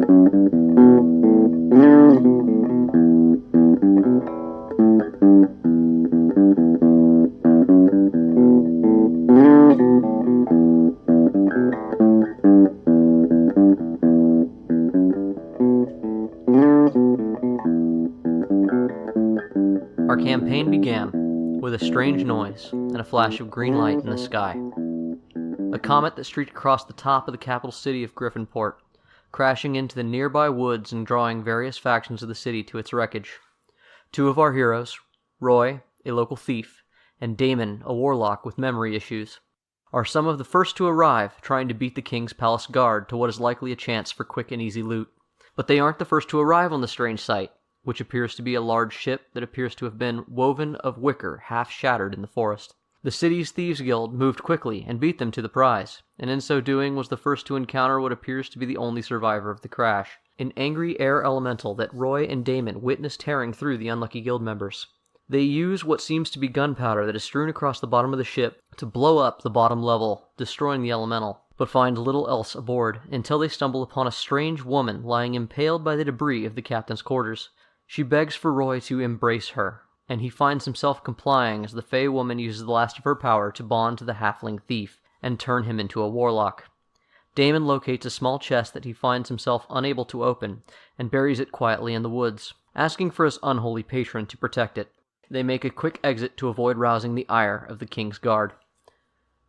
Our campaign began with a strange noise and a flash of green light in the sky. A comet that streaked across the top of the capital city of Griffinport, crashing into the nearby woods and drawing various factions of the city to its wreckage. Two of our heroes, Roy, a local thief, and Damon, a warlock with memory issues, are some of the first to arrive, trying to beat the King's Palace Guard to what is likely a chance for quick and easy loot. But they aren't the first to arrive on the strange sight, which appears to be a large ship that appears to have been woven of wicker half shattered in the forest. The city's Thieves Guild moved quickly and beat them to the prize, and in so doing was the first to encounter what appears to be the only survivor of the crash, an angry air elemental that Roy and Damon witnessed tearing through the unlucky guild members. They use what seems to be gunpowder that is strewn across the bottom of the ship to blow up the bottom level, destroying the elemental, but find little else aboard until they stumble upon a strange woman lying impaled by the debris of the captain's quarters. She begs for Roy to embrace her, and he finds himself complying as the Fey woman uses the last of her power to bond to the halfling thief and turn him into a warlock. Damon locates a small chest that he finds himself unable to open and buries it quietly in the woods, asking for his unholy patron to protect it. They make a quick exit to avoid rousing the ire of the King's Guard.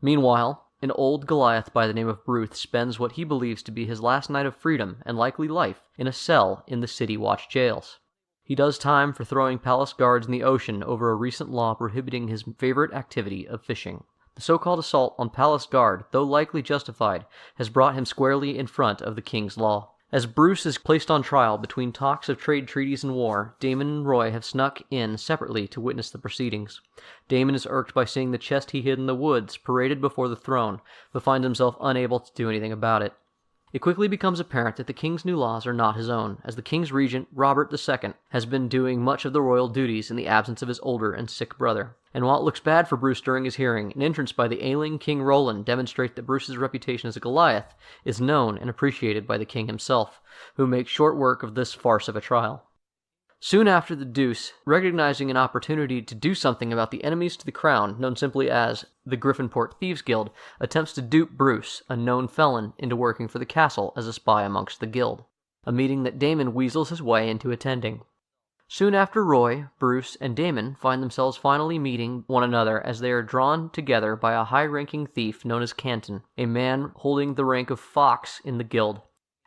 Meanwhile, an old Goliath by the name of Bruce spends what he believes to be his last night of freedom and likely life in a cell in the City Watch jails. He does time for throwing palace guards in the ocean over a recent law prohibiting his favorite activity of fishing. The so-called assault on Palace Guard, though likely justified, has brought him squarely in front of the King's law. As Bruce is placed on trial between talks of trade treaties and war, Damon and Roy have snuck in separately to witness the proceedings. Damon is irked by seeing the chest he hid in the woods paraded before the throne, but finds himself unable to do anything about it. It quickly becomes apparent that the King's new laws are not his own, as the King's regent, Robert II, has been doing much of the royal duties in the absence of his older and sick brother. And while it looks bad for Bruce during his hearing, an entrance by the ailing King Roland demonstrates that Bruce's reputation as a Goliath is known and appreciated by the King himself, who makes short work of this farce of a trial. Soon after, the Deuce, recognizing an opportunity to do something about the enemies to the crown, known simply as the Griffinport Thieves Guild, attempts to dupe Bruce, a known felon, into working for the castle as a spy amongst the guild, a meeting that Damon weasels his way into attending. Soon after, Roy, Bruce, and Damon find themselves finally meeting one another as they are drawn together by a high-ranking thief known as Canton, a man holding the rank of Fox in the guild.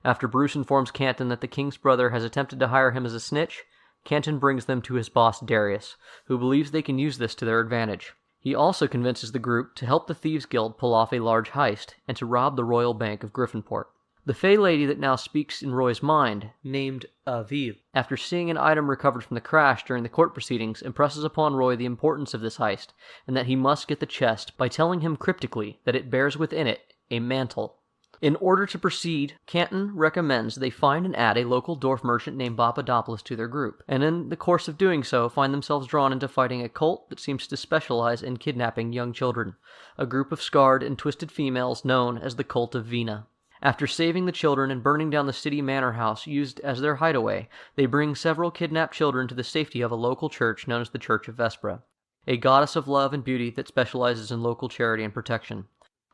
After Bruce informs Canton that the King's brother has attempted to hire him as a snitch, Canton brings them to his boss Darius, who believes they can use this to their advantage. He also convinces the group to help the Thieves Guild pull off a large heist and to rob the Royal Bank of Griffinport. The Fey lady that now speaks in Roy's mind, named Aobhil, after seeing an item recovered from the crash during the court proceedings, impresses upon Roy the importance of this heist and that he must get the chest by telling him cryptically that it bears within it a mantle. In order to proceed, Canton recommends they find and add a local dwarf merchant named Papadopoulos to their group, and in the course of doing so find themselves drawn into fighting a cult that seems to specialize in kidnapping young children, a group of scarred and twisted females known as the Cult of Vina. After saving the children and burning down the city manor house used as their hideaway, they bring several kidnapped children to the safety of a local church known as the Church of Vespra, a goddess of love and beauty that specializes in local charity and protection.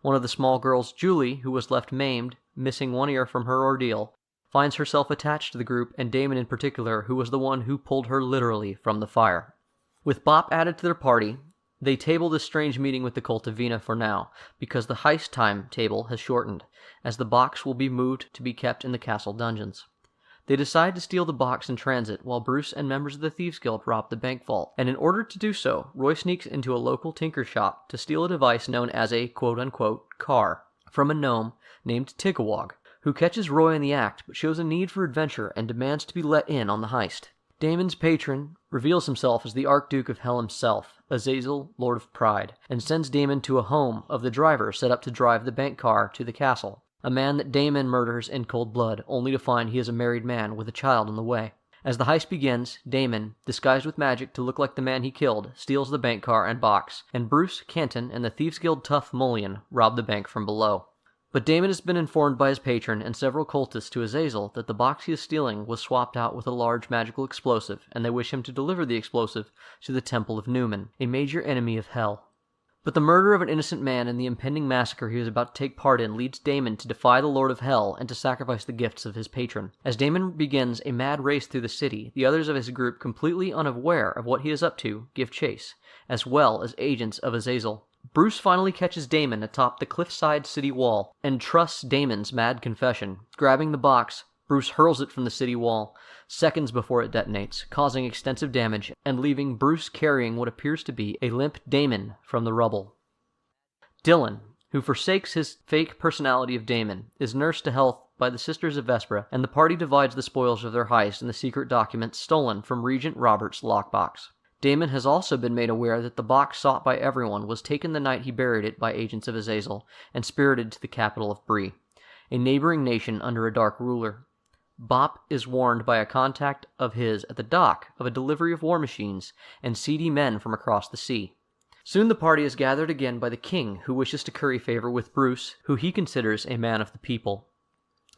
One of the small girls, Julie, who was left maimed, missing one ear from her ordeal, finds herself attached to the group, and Damon in particular, who was the one who pulled her literally from the fire. With Bop added to their party, they table this strange meeting with the Cult of Vina for now, because the heist time table has shortened, as the box will be moved to be kept in the castle dungeons. They decide to steal the box in transit while Bruce and members of the Thieves Guild rob the bank vault, and in order to do so, Roy sneaks into a local tinker shop to steal a device known as a quote-unquote car from a gnome named Tigawog, who catches Roy in the act but shows a need for adventure and demands to be let in on the heist. Damon's patron reveals himself as the Archduke of Hell himself, Azazel, Lord of Pride, and sends Damon to a home of the driver set up to drive the bank car to the castle. A man that Damon murders in cold blood, only to find he is a married man with a child on the way. As the heist begins, Damon, disguised with magic to look like the man he killed, steals the bank car and box, and Bruce, Canton, and the Thieves Guild tough Mullion rob the bank from below. But Damon has been informed by his patron and several cultists to Azazel that the box he is stealing was swapped out with a large magical explosive, and they wish him to deliver the explosive to the Temple of Newman, a major enemy of Hell. But the murder of an innocent man and the impending massacre he was about to take part in leads Damon to defy the Lord of Hell and to sacrifice the gifts of his patron. As Damon begins a mad race through the city, the others of his group, completely unaware of what he is up to, give chase, as well as agents of Azazel. Bruce finally catches Damon atop the cliffside city wall and trusts Damon's mad confession. Grabbing the box, Bruce hurls it from the city wall, seconds before it detonates, causing extensive damage and leaving Bruce carrying what appears to be a limp Damon from the rubble. Dillon, who forsakes his fake personality of Damon, is nursed to health by the Sisters of Vespra, and the party divides the spoils of their heist and the secret documents stolen from Regent Robert's lockbox. Damon has also been made aware that the box sought by everyone was taken the night he buried it by agents of Azazel and spirited to the capital of Bree, a neighboring nation under a dark ruler. Bop is warned by a contact of his at the dock of a delivery of war machines and seedy men from across the sea. Soon the party is gathered again by the king, who wishes to curry favor with Bruce, who he considers a man of the people.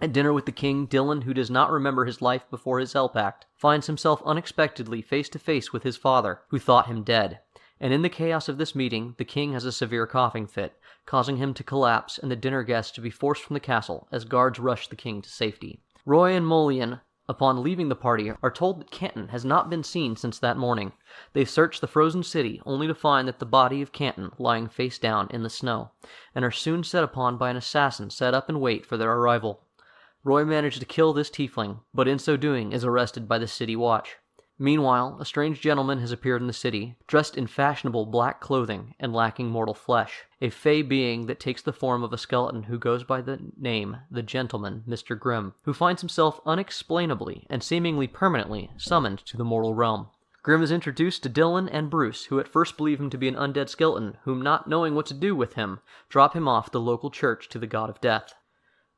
At dinner with the king, Dillon, who does not remember his life before his Hell Pact, finds himself unexpectedly face to face with his father, who thought him dead. And in the chaos of this meeting, the king has a severe coughing fit, causing him to collapse and the dinner guests to be forced from the castle as guards rush the king to safety. Roy and Mullion, upon leaving the party, are told that Canton has not been seen since that morning. They search the frozen city, only to find that the body of Canton lying face down in the snow, and are soon set upon by an assassin set up in wait for their arrival. Roy managed to kill this tiefling, but in so doing is arrested by the city watch. Meanwhile, a strange gentleman has appeared in the city, dressed in fashionable black clothing and lacking mortal flesh, a fey being that takes the form of a skeleton who goes by the name the gentleman, Mr. Grim, who finds himself unexplainably and seemingly permanently summoned to the mortal realm. Grim is introduced to Dillon and Bruce, who at first believe him to be an undead skeleton, whom, not knowing what to do with him, drop him off at the local church to the god of death.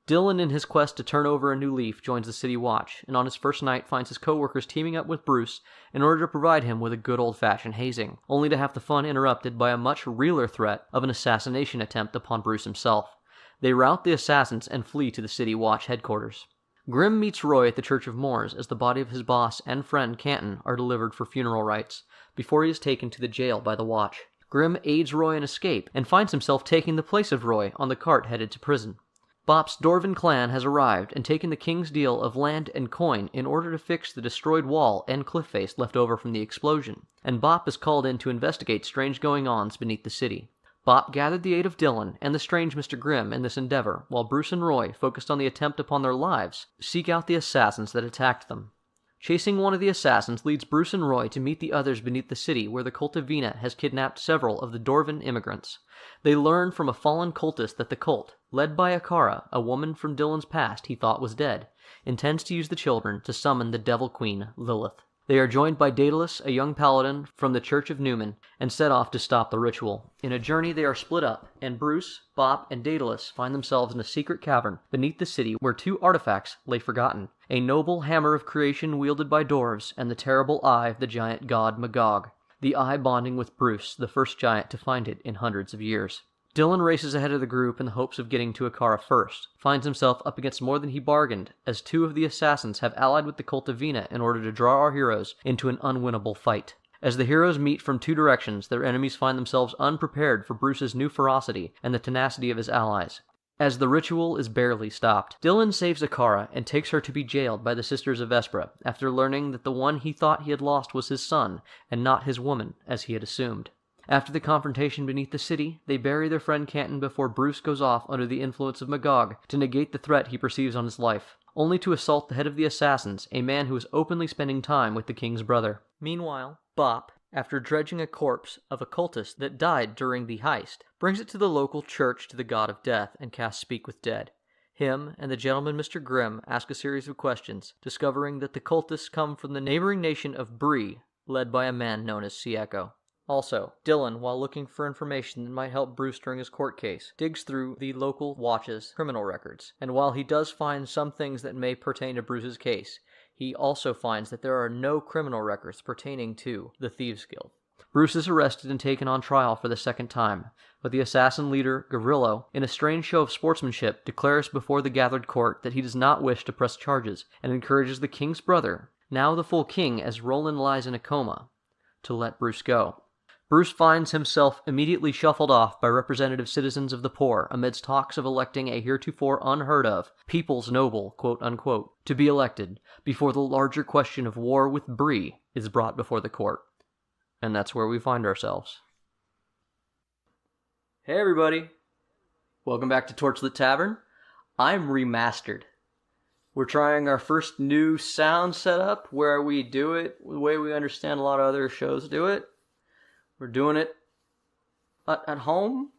Dillon, in his quest to turn over a new leaf, joins the city watch, and on his first night finds his co-workers teaming up with Bruce in order to provide him with a good old-fashioned hazing, only to have the fun interrupted by a much realer threat of an assassination attempt upon Bruce himself. They rout the assassins and flee to the city watch headquarters. Grim meets Roy at the Church of Moors as the body of his boss and friend Canton are delivered for funeral rites, before he is taken to the jail by the watch. Grim aids Roy in escape, and finds himself taking the place of Roy on the cart headed to prison. Bop's Dwarven clan has arrived and taken the king's deal of land and coin in order to fix the destroyed wall and cliff face left over from the explosion, and Bop is called in to investigate strange going-ons beneath the city. Bop gathered the aid of Dillon and the strange Mr. Grimm in this endeavor, while Bruce and Roy, focused on the attempt upon their lives, seek out the assassins that attacked them. Chasing one of the assassins leads Bruce and Roy to meet the others beneath the city, where the cult of Vina has kidnapped several of the Dwarven immigrants. They learn from a fallen cultist that the cult, led by Akara, a woman from Dillon's past he thought was dead, intends to use the children to summon the Devil Queen, Lilith. They are joined by Daedalus, a young paladin from the Church of Newman, and set off to stop the ritual. In a journey they are split up, and Bruce, Bop, and Daedalus find themselves in a secret cavern beneath the city where two artifacts lay forgotten: a noble hammer of creation wielded by dwarves, and the terrible eye of the giant god Magog, the eye bonding with Bruce, the first giant to find it in hundreds of years. Dillon races ahead of the group in the hopes of getting to Akara first, finds himself up against more than he bargained, as two of the assassins have allied with the cult of Vina in order to draw our heroes into an unwinnable fight. As the heroes meet from two directions, their enemies find themselves unprepared for Bruce's new ferocity and the tenacity of his allies, as the ritual is barely stopped. Dillon saves Akara and takes her to be jailed by the Sisters of Vespra, after learning that the one he thought he had lost was his son, and not his woman, as he had assumed. After the confrontation beneath the city, they bury their friend Canton before Bruce goes off under the influence of Magog to negate the threat he perceives on his life, only to assault the head of the assassins, a man who is openly spending time with the king's brother. Meanwhile, Bop, after dredging a corpse of a cultist that died during the heist, brings it to the local church to the god of death and casts Speak with Dead. Him and the gentleman Mr. Grimm ask a series of questions, discovering that the cultists come from the neighboring nation of Bree, led by a man known as Sea Echo. Also, Dillon, while looking for information that might help Bruce during his court case, digs through the local watch's criminal records, and while he does find some things that may pertain to Bruce's case, he also finds that there are no criminal records pertaining to the Thieves' Guild. Bruce is arrested and taken on trial for the second time, but the assassin leader, Garillo, in a strange show of sportsmanship, declares before the gathered court that he does not wish to press charges and encourages the king's brother, now the full king as Roland lies in a coma, to let Bruce go. Bruce finds himself immediately shuffled off by representative citizens of the poor amidst talks of electing a heretofore unheard of people's noble, quote-unquote, to be elected before the larger question of war with Bree is brought before the court. And that's where we find ourselves. Hey everybody, welcome back to Torchlit Tavern. I'm Remastered. We're trying our first new sound setup where we do it the way we understand a lot of other shows do it. We're doing it at home,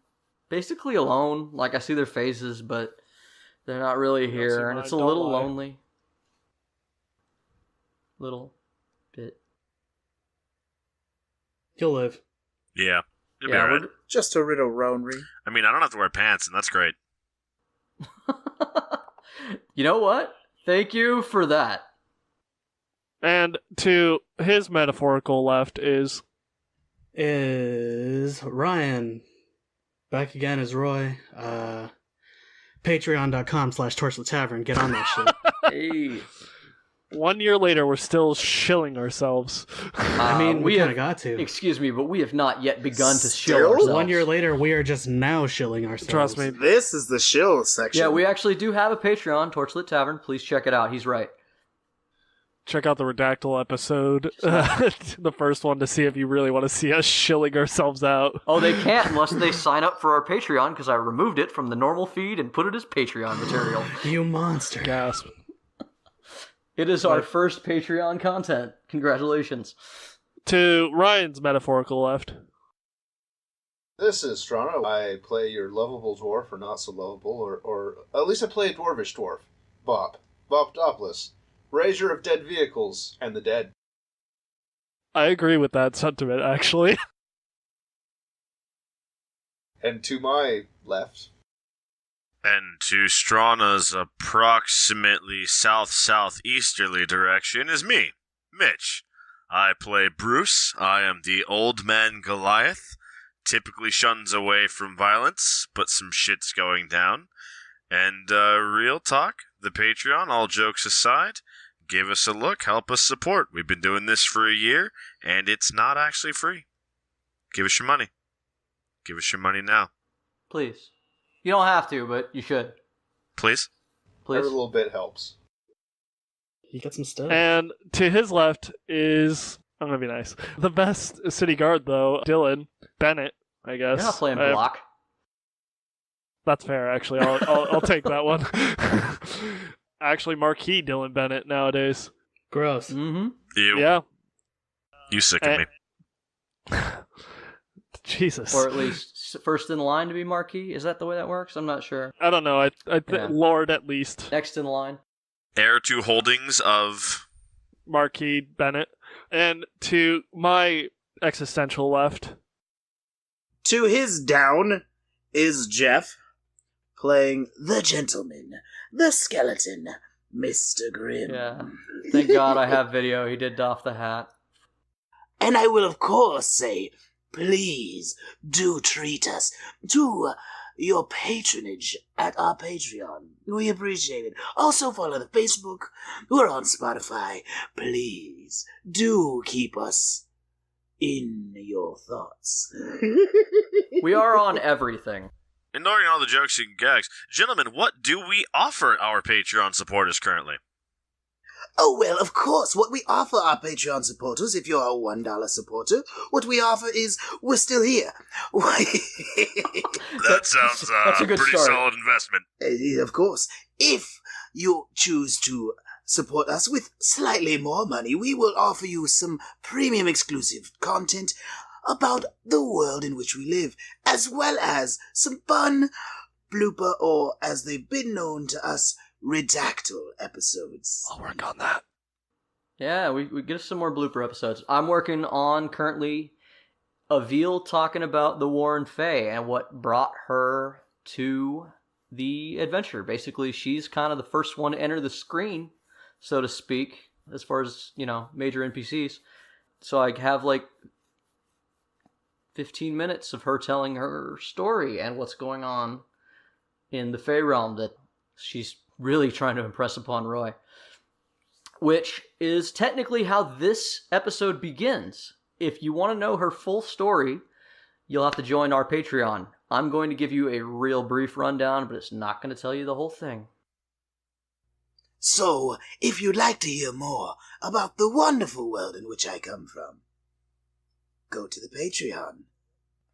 basically alone. Like, I see their faces, but they're not really here, and it's a little lonely. Little bit. You'll live. Yeah. You'll be alright. Just a little lonely. I mean, I don't have to wear pants, and that's great. You know what? Thank you for that. And to his metaphorical left is Ryan. Back again as Roy. Patreon.com/Torchlit Tavern. Get on that shit. Hey. 1 year later, we're still shilling ourselves. I mean, we kind of got to. Excuse me, but we have not yet begun to Still? shill ourselves. 1 year later, we are just now shilling ourselves. Trust me. This is the shill section. Yeah, we actually do have a Patreon, Torchlit Tavern. Please check it out. He's right. Check out the Redactyl episode, the first one, to see if you really want to see us shilling ourselves out. Oh, they can't unless they sign up for our Patreon, because I removed it from the normal feed and put it as Patreon material. You monster. Gasp. It is our first Patreon content. Congratulations. To Ryan's metaphorical left. This is Strano. I play your lovable dwarf, or not so lovable, or at least I play a dwarvish dwarf. Bob Dopless, raiser of dead vehicles and the dead. I agree with that sentiment, actually. And to my left... And to Strana's approximately south-southeasterly direction is me, Mitch. I play Bruce. I am the old man Goliath. Typically shuns away from violence, but some shit's going down. And real talk, the Patreon, all jokes aside, give us a look, help us support. We've been doing this for a year, and it's not actually free. Give us your money. Give us your money now. Please. You don't have to, but you should. Please? Every little bit helps. You got some stuff. And to his left is, I'm going to be nice, the best city guard, though, Dillon. Bennett, I guess. You're not playing block. That's fair, actually. I'll take that one. Actually, marquee Dillon Bennett nowadays. Gross. Mm-hmm. You. Yeah. You sicken me. Jesus. Or at least first in line to be marquee. Is that the way that works? I'm not sure. I don't know. I think Lord at least. Next in line. Heir to holdings of Marquis Bennett. And to my existential left. To his down is Jeff, playing the gentleman, the skeleton, Mr. Grim. Yeah. Thank God I have video. He did doff the hat. And I will, of course, say, please do treat us to your patronage at our Patreon. We appreciate it. Also follow the Facebook. We're on Spotify. Please do keep us in your thoughts. We are on everything. ignoring all the jokes and gags. Gentlemen, what do we offer our Patreon supporters currently? Oh, well, of course, what we offer our Patreon supporters, if you're a $1 supporter, what we offer is, we're still here. Why? That sounds that's a good pretty start. solid investment. Of course. If you choose to support us with slightly more money, we will offer you some premium exclusive content about the world in which we live, as well as some fun blooper, or as they've been known to us, redactyl episodes. I'll work on that. Yeah, we get some more blooper episodes. I'm working on currently Aobhil talking about the war in Fae and what brought her to the adventure. Basically, she's kind of the first one to enter the screen, so to speak, as far as, you know, major NPCs. So I have like 15 minutes of her telling her story and what's going on in the Fey realm that she's really trying to impress upon Roy. Which is technically how this episode begins. If you want to know her full story, you'll have to join our Patreon. I'm going to give you a real brief rundown, but it's not going to tell you the whole thing. So, if you'd like to hear more about the wonderful world in which I come from, go to the Patreon.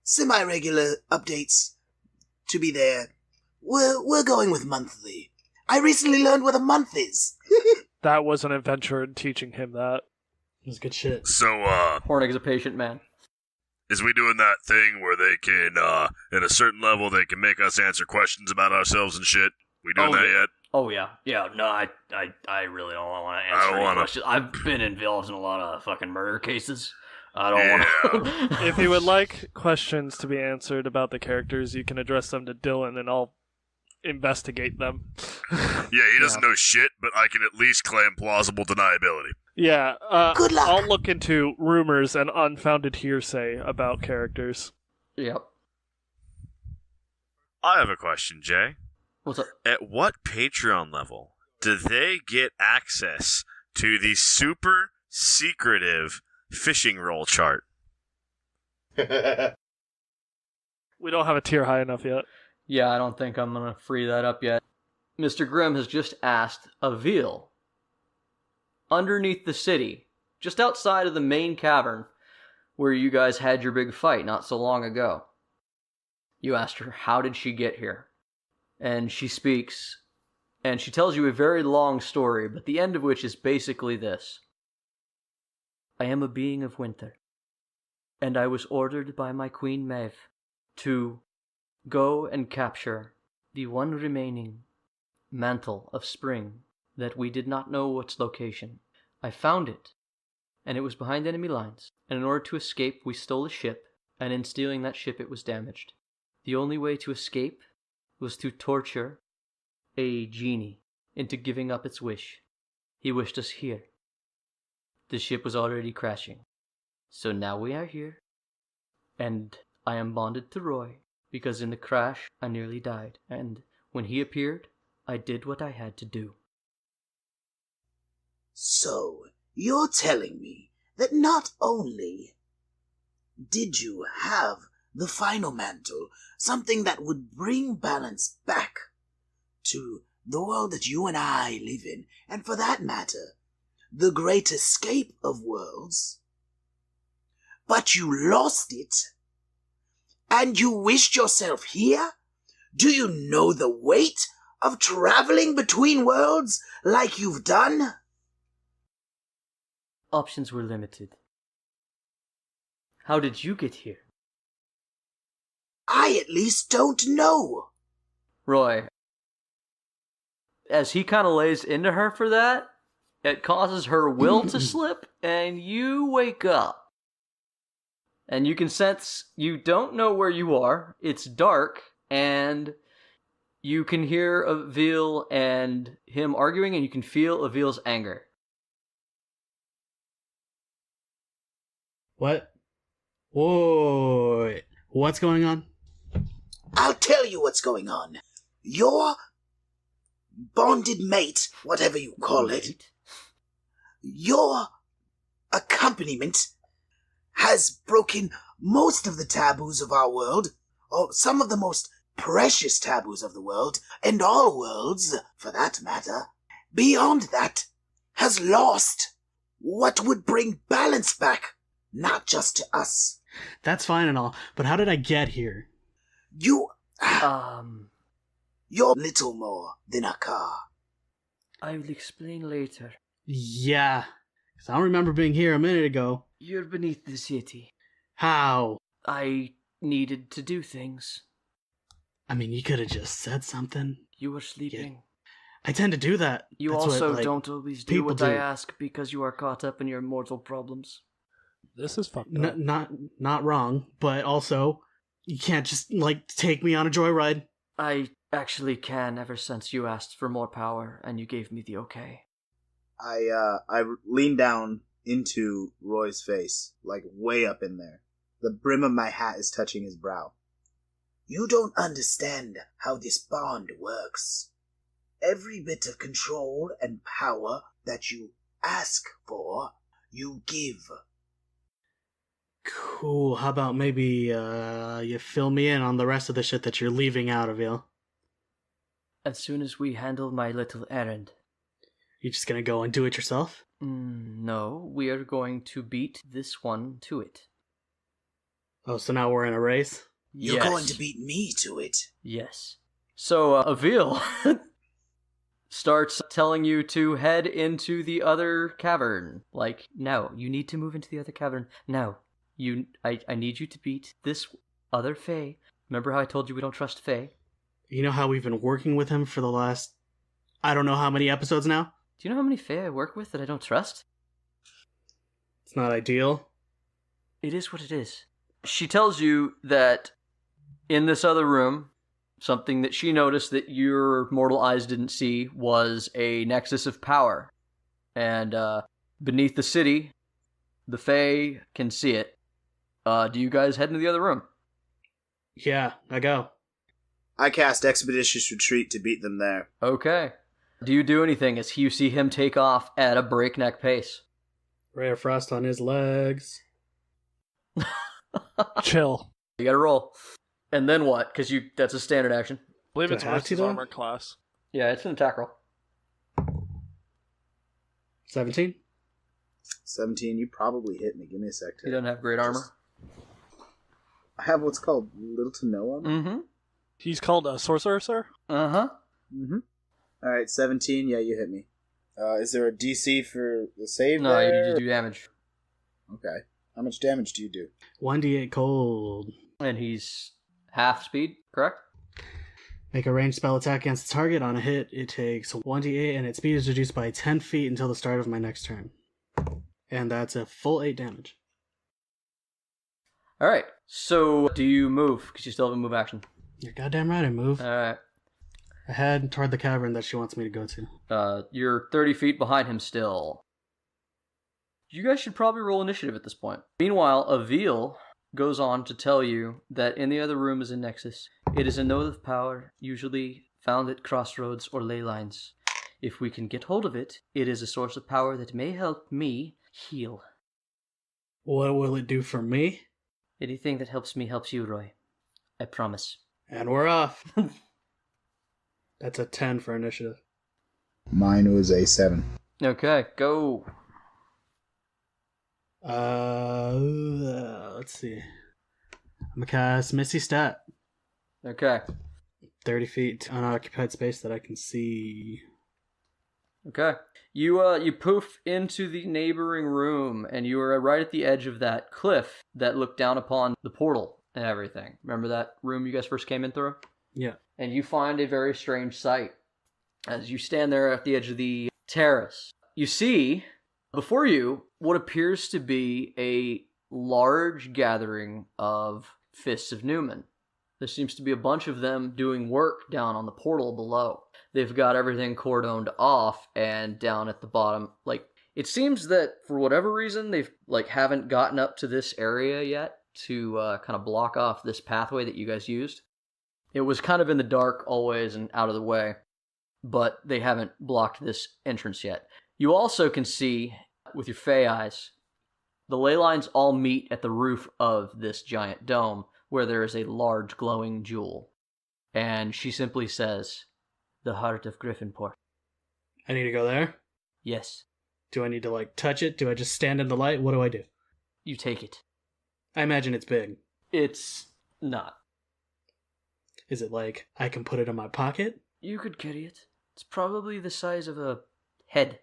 Semi-regular updates to be there. We're going with monthly. I recently learned what a month is. That was an adventure in teaching him that. It was good shit. So, Hornig's a patient man. is we doing that thing where they can, at a certain level, they can make us answer questions about ourselves and shit? We doing that yet? Oh, yeah. Yeah, no, I really don't want to answer any questions. I've been involved in a lot of fucking murder cases. I don't want to... If you would like questions to be answered about the characters, you can address them to Dillon, and I'll investigate them. Yeah, he doesn't know shit, but I can at least claim plausible deniability. Yeah, Good luck. I'll look into rumors and unfounded hearsay about characters. Yep. I have a question, Jay. What's up? At what Patreon level do they get access to the super secretive fishing roll chart? We don't have a tier high enough yet. Yeah, I don't think I'm going to free that up yet. Mr. Grim has just asked Aobhil, underneath the city, just outside of the main cavern, where you guys had your big fight not so long ago. You asked her, how did she get here? And she speaks, and she tells you a very long story, but the end of which is basically this. I am a being of winter, and I was ordered by my Queen Maeve to go and capture the one remaining mantle of spring that we did not know its location. I found it, and it was behind enemy lines, and in order to escape we stole a ship, and in stealing that ship it was damaged. The only way to escape was to torture a genie into giving up its wish. He wished us here. The ship was already crashing. So now we are here, and I am bonded to Roy, because in the crash I nearly died, and when he appeared, I did what I had to do. So, you're telling me that not only did you have the final mantle, something that would bring balance back to the world that you and I live in, and for that matter, the great escape of worlds, but you lost it, and you wished yourself here? Do you know the weight of traveling between worlds like you've done? Options were limited. How did you get here? I at least don't know. Roy, as he kind of lays into her for that, it causes her will to slip, and you wake up. And you can sense you don't know where you are. It's dark, and you can hear Aobhil and him arguing, and you can feel Aobhil's anger. What? Whoa! What's going on? I'll tell you what's going on. Your bonded mate, whatever you call it, your accompaniment has broken most of the taboos of our world, or some of the most precious taboos of the world, and all worlds, for that matter. Beyond that, has lost what would bring balance back, not just to us. That's fine and all, but how did I get here? You're little more than a car. I will explain later. Yeah, because I don't remember being here a minute ago. You're beneath the city. How? I needed to do things. I mean, you could have just said something. You were sleeping. Yeah. I tend to do that. You That's also what, don't always do people what I do. ask because you are caught up in your mortal problems. This is fucked up. Not wrong, but also, you can't just, take me on a joyride. I actually can ever since you asked for more power and you gave me the okay. I lean down into Roy's face, way up in there. The brim of my hat is touching his brow. You don't understand how this bond works. Every bit of control and power that you ask for, you give. Cool. How about maybe you fill me in on the rest of the shit that you're leaving out, Aobhil? As soon as we handle my little errand. You just gonna go and do it yourself? No, we are going to beat this one to it. Oh, so now we're in a race? You're going to beat me to it. Yes. So, Aobhil starts telling you to head into the other cavern. Like, no, you need to move into the other cavern. Now, I need you to beat this other Fae. Remember how I told you we don't trust Fae? You know how we've been working with him for the last, I don't know how many episodes now? Do you know how many Fae I work with that I don't trust? It's not ideal. It is what it is. She tells you that in this other room, something that she noticed that your mortal eyes didn't see was a nexus of power. And beneath the city, the Fae can see it. Do you guys head into the other room? Yeah, I go. I cast Expeditious Retreat to beat them there. Okay. Do you do anything as you see him take off at a breakneck pace? Ray of Frost on his legs. Chill. You gotta roll. And then what? Because that's a standard action. I believe Do it's I have versus to, though? armor class. Yeah, it's an attack roll. 17? 17, you probably hit me. Give me a sec. He doesn't have great armor. I have what's called little to no armor. Mm-hmm. He's called a sorcerer, sir? Uh-huh. Mm-hmm. Alright, 17, yeah, you hit me. Is there a DC for the save No, there? you do damage. Okay. How much damage do you do? 1d8 cold. And he's half speed, correct? Make a ranged spell attack against the target. On a hit, it takes 1d8, and its speed is reduced by 10 feet until the start of my next turn. And that's a full 8 damage. Alright, so do you move? Because you still have a move action. You're goddamn right I move. Alright. I head toward the cavern that she wants me to go to. You're 30 feet behind him still. You guys should probably roll initiative at this point. Meanwhile, Aobhil goes on to tell you that in the other room is a nexus. It is a node of power, usually found at crossroads or ley lines. If we can get hold of it, it is a source of power that may help me heal. What will it do for me? Anything that helps me helps you, Roy. I promise. And we're off. That's a 10 for initiative. Mine was a 7. Okay, go. Let's see. I'm gonna cast Misty Step. Okay. 30 feet unoccupied space that I can see. Okay. You poof into the neighboring room, and you are right at the edge of that cliff that looked down upon the portal and everything. Remember that room you guys first came in through? Yeah. And you find a very strange sight. As you stand there at the edge of the terrace, you see before you what appears to be a large gathering of Fists of Newman. There seems to be a bunch of them doing work down on the portal below. They've got everything cordoned off, and down at the bottom, it seems that for whatever reason they've haven't gotten up to this area yet to kind of block off this pathway that you guys used. It was kind of in the dark always and out of the way, but they haven't blocked this entrance yet. You also can see, with your Fey eyes, the ley lines all meet at the roof of this giant dome, where there is a large glowing jewel. And she simply says, "The heart of Griffinport." I need to go there? Yes, Do I need to, touch it? Do I just stand in the light? What do I do? you take it. I imagine it's big. It's not. Is it I can put it in my pocket? You could carry it. It's probably the size of a head.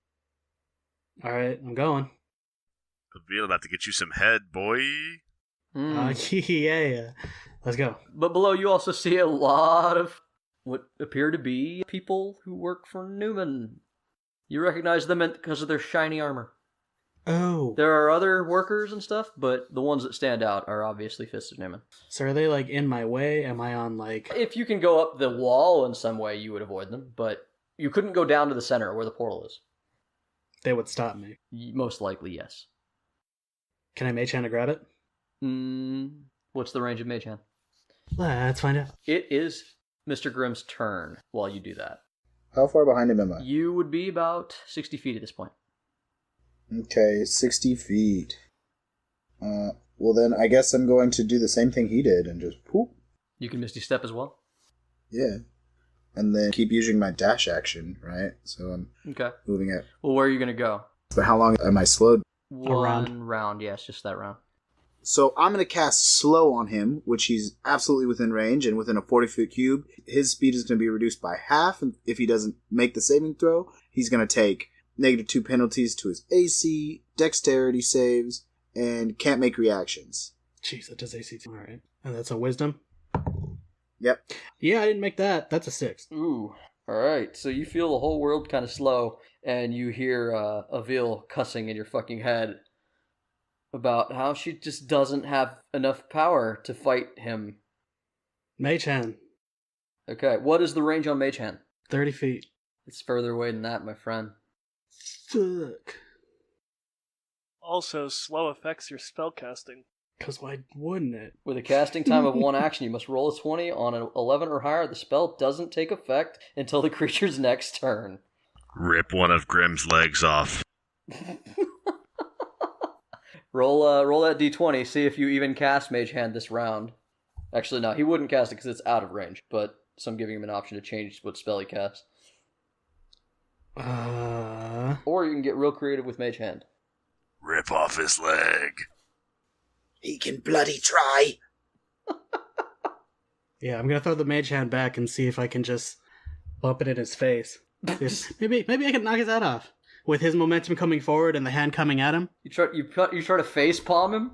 Alright, I'm going. Aobhil about to get you some head, boy. Yeah. Let's go. But below you also see a lot of what appear to be people who work for Newman. You recognize them because of their shiny armor. Oh. There are other workers and stuff, but the ones that stand out are obviously Fists of Newman. So are they, in my way? Am I on, If you can go up the wall in some way, you would avoid them, but you couldn't go down to the center where the portal is. They would stop me. Most likely, yes. Can I mage hand to grab it? What's the range of Mage Hand? Let's find out. It is Mr. Grimm's turn while you do that. How far behind him am I? You would be about 60 feet at this point. Okay, 60 feet. Well then, I guess I'm going to do the same thing he did and just whoop. You can Misty Step as well. Yeah. And then keep using my dash action, right? So I'm moving it. Well, where are you going to go? But how long am I slowed? One round, yes, just that round. So I'm going to cast Slow on him, which he's absolutely within range and within a 40-foot cube. His speed is going to be reduced by half, and if he doesn't make the saving throw, he's going to take -2 penalties to his AC, dexterity saves, and can't make reactions. Jeez, that does AC too. Alright. And that's a wisdom? Yep. Yeah, I didn't make that. That's a 6. Ooh. Alright, so you feel the whole world kind of slow, and you hear Aobhil cussing in your fucking head about how she just doesn't have enough power to fight him. Mage Hand. Okay, what is the range on Mage Hand? 30 feet. It's further away than that, my friend. Fuck. Also, slow affects your spellcasting. Because why wouldn't it? With a casting time of 1 action, you must roll a 20 on an 11 or higher. The spell doesn't take effect until the creature's next turn. Rip one of Grimm's legs off. Roll that d20, see if you even cast Mage Hand this round. Actually, no, he wouldn't cast it because it's out of range, but so I'm giving him an option to change what spell he casts. Or you can get real creative with Mage Hand. Rip off his leg. He can bloody try. Yeah, I'm gonna throw the Mage Hand back and see if I can just bump it in his face. maybe I can knock his head off. With his momentum coming forward and the hand coming at him. You try to face palm him?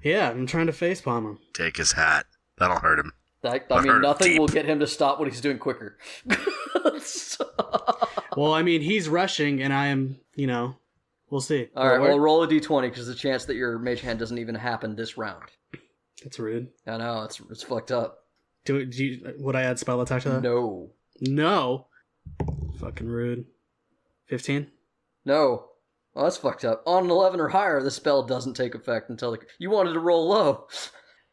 Yeah, I'm trying to face palm him. Take his hat. That'll hurt him. I mean, nothing will get him to stop what he's doing quicker. Well, I mean, he's rushing, and I am, we'll see. All right, well, roll a d20 because the chance that your Mage Hand doesn't even happen this round. That's rude. I know, it's fucked up. Would I add spell attack to that? No. Fucking rude. 15? No. Well, that's fucked up. On an 11 or higher, the spell doesn't take effect until you wanted to roll low.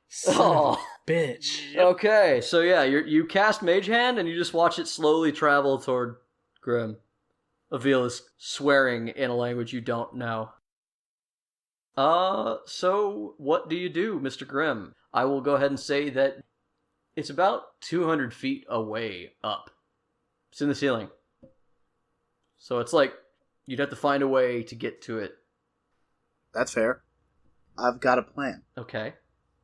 Son of a bitch. Okay, so yeah, you cast Mage Hand and you just watch it slowly travel toward Grim. Aobhil is swearing in a language you don't know. So what do you do, Mr. Grim? I will go ahead and say that it's about 200 feet away up. It's in the ceiling. So it's like you'd have to find a way to get to it. That's fair. I've got a plan. Okay.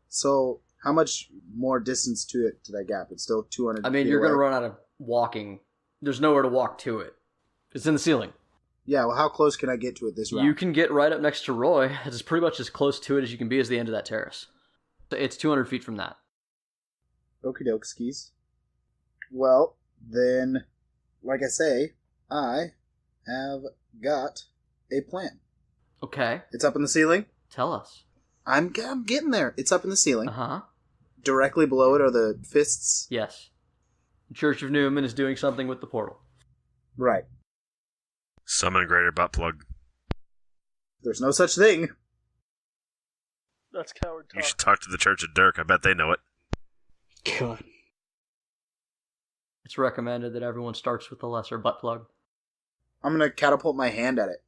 So, how much more distance to that gap? It's still 200 I mean, feet you're going to away. run out of walking. There's nowhere to walk to it. It's in the ceiling. Yeah, well, how close can I get to it this round? You can get right up next to Roy. It's pretty much as close to it as you can be as the end of that terrace. It's 200 feet from that. Okie doke skis. Well, then, like I say, I have got a plan. Okay. It's up in the ceiling. Tell us. I'm getting there. It's up in the ceiling. Uh-huh. Directly below it are the fists. Yes. The Church of Newman is doing something with the portal. Right. Summon greater butt plug. There's no such thing. That's coward talk. You should talk to the Church of Dirk. I bet they know it. God. It's recommended that everyone starts with the lesser butt plug. I'm going to catapult my hand at it.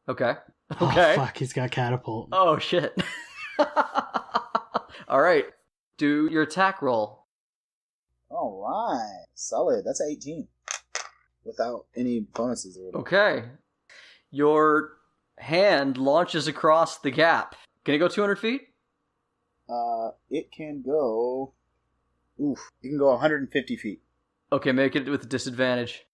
Okay. Oh, Okay. fuck, he's got catapult. Oh, shit. All right. Do your attack roll. All right. Solid. That's 18. Without any bonuses or whatever. Okay. Your hand launches across the gap. Can it go 200 feet? It can go... Oof. It can go 150 feet. Okay, make it with disadvantage.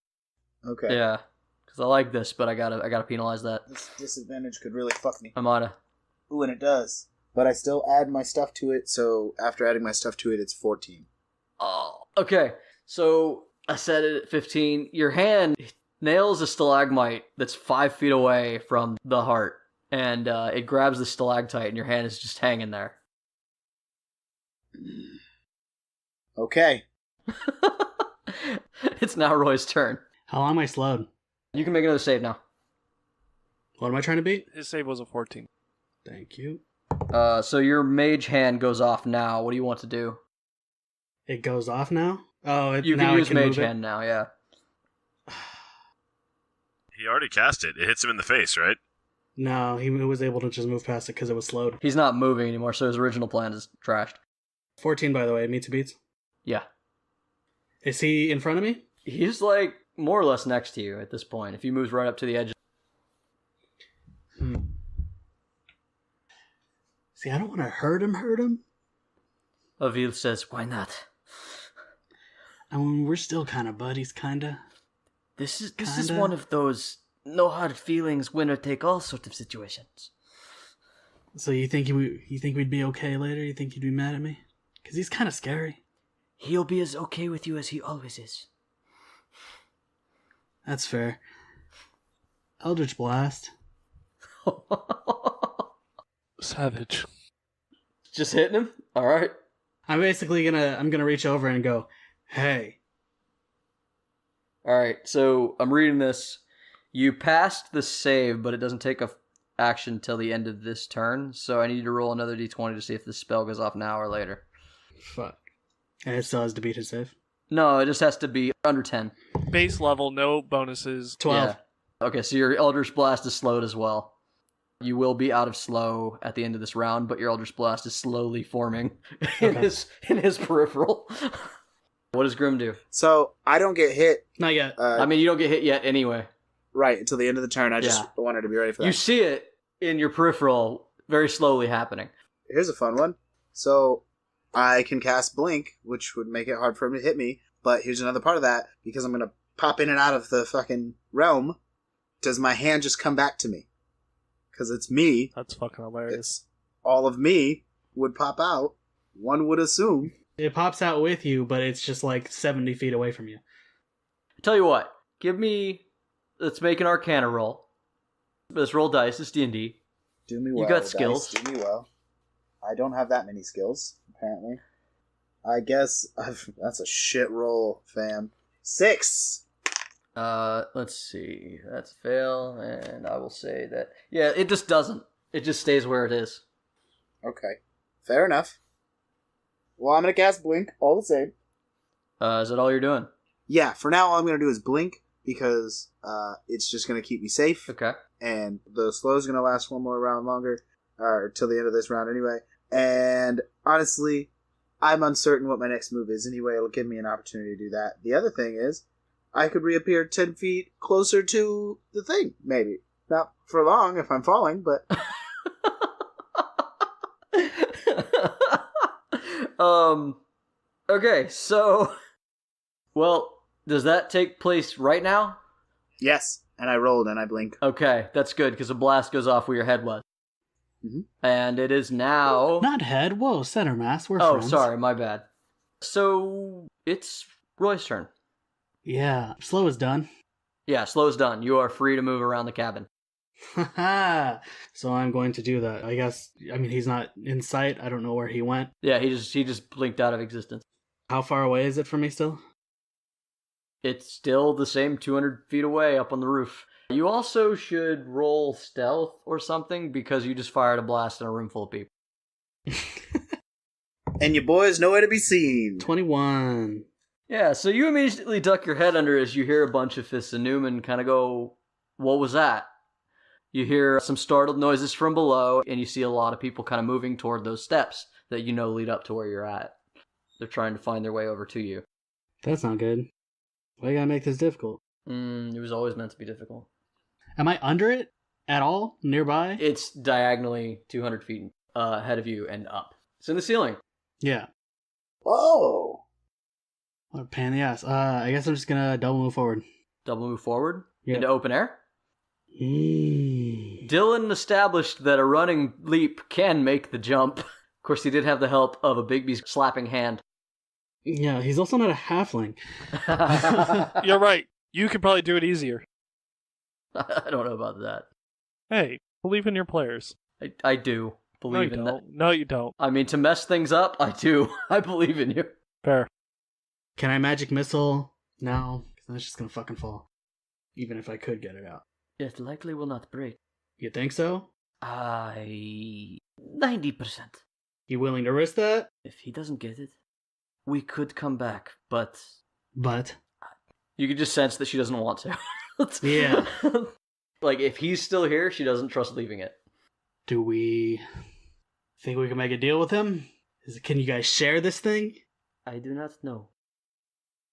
Okay. Yeah. Because I like this, but I gotta penalize that. This disadvantage could really fuck me. I mighta. Ooh, and it does. But I still add my stuff to it, so after adding my stuff to it, it's 14. Oh. Okay. So I set it at 15. Your hand nails a stalagmite that's 5 feet away from the heart. And it grabs the stalactite, and your hand is just hanging there. Okay. It's now Roy's turn. How long am I slowed? You can make another save now. What am I trying to beat? His save was a 14. Thank you. So your mage hand goes off now. What do you want to do? It goes off now? Oh, You now can use mage move it? hand now, yeah. He already cast it. It hits him in the face, right? No, he was able to just move past it because it was slowed. He's not moving anymore, so his original plan is trashed. 14, by the way, meets beats. Yeah. Is he in front of me? He's like more or less next to you at this point. If he moves right up to the edge. See, I don't want to hurt him. Aobhil says, "Why not? I mean, we're still kind of buddies, kinda. This is Kinda. one of those no hard feelings, winner take all sort of situations." So you think we'd be okay later? You think he'd be mad at me? Because he's kind of scary. He'll be as okay with you as he always is. That's fair. Eldritch Blast. Savage. Just hitting him? Alright. I'm basically gonna reach over and go, hey. Alright, so I'm reading this. You passed the save, but it doesn't take a action till the end of this turn, so I need you to roll another d20 to see if this spell goes off now or later. Fuck. And it still has to beat his save. No, it just has to be under 10. Base level, no bonuses. 12. Yeah. Okay, so your Eldritch Blast is slowed as well. You will be out of slow at the end of this round, but your Eldritch Blast is slowly forming in Okay. his peripheral. What does Grim do? So I don't get hit. Not yet. I mean, you don't get hit yet anyway. Right until the end of the turn. I just Yeah. wanted to be ready for that. You see it in your peripheral very slowly happening. Here's a fun one. So I can cast Blink, which would make it hard for him to hit me. But here's another part of that. Because I'm going to pop in and out of the fucking realm, does my hand just come back to me? Because it's me. That's fucking hilarious. It's all of me would pop out. One would assume. It pops out with you, but it's just like 70 feet away from you. Tell you what, let's make an Arcana roll. Let's roll dice, it's D&D. Do me well. You got dice. skills. Do me well. I don't have that many skills, apparently. I guess that's a shit roll, fam. 6! Let's see. That's a fail, and I will say that... Yeah, it just doesn't. It just stays where it is. Okay. Fair enough. Well, I'm going to cast Blink, all the same. Is that all you're doing? Yeah, for now, all I'm going to do is Blink, because it's just going to keep me safe. Okay. And the slow's going to last one more round longer, or till the end of this round anyway. And honestly, I'm uncertain what my next move is anyway. It'll give me an opportunity to do that. The other thing is, I could reappear 10 feet closer to the thing, maybe. Not for long if I'm falling, but... Okay, so... Well, does that take place right now? Yes, and I rolled and I blink. Okay, that's good, because a blast goes off where your head was. Mhm. And it is now... Not head. Whoa, center mass. We're Oh, friends. sorry, my bad. So, it's Roy's turn. Yeah, slow is done. Yeah, slow's done. You are free to move around the cabin. Haha. So I'm going to do that. I guess, I mean, he's not in sight. I don't know where he went. Yeah, he just blinked out of existence. How far away is it from me still? It's still the same 200 feet away up on the roof. You also should roll stealth or something because you just fired a blast in a room full of people. And your boy's nowhere to be seen. 21. Yeah, so you immediately duck your head under as you hear a bunch of fists of Newman kind of go, "What was that?" You hear some startled noises from below, and you see a lot of people kind of moving toward those steps that you know lead up to where you're at. They're trying to find their way over to you. That's not good. Why you gotta make this difficult? It was always meant to be difficult. Am I under it at all? Nearby? It's diagonally 200 feet ahead of you and up. It's in the ceiling. Yeah. Whoa! What a pain in the ass. I guess I'm just gonna double move forward. Double move forward Yeah. into open air. Dillon established that a running leap can make the jump. Of course, he did have the help of a Bigby's slapping hand. Yeah, he's also not a halfling. You're right. You could probably do it easier. I don't know about that. Hey, believe in your players. I do No, you believe in that. don't. No, you don't. I mean, to mess things up, I do. I believe in you. Fair. Can I magic missile now? Because that's just gonna fucking fall. Even if I could get it out. It likely will not break. You think so? 90%. You willing to risk that? If he doesn't get it, we could come back, but... But? You could just sense that she doesn't want to. Yeah. Like, if he's still here, she doesn't trust leaving it. Do we think we can make a deal with him? Can you guys share this thing? I do not know.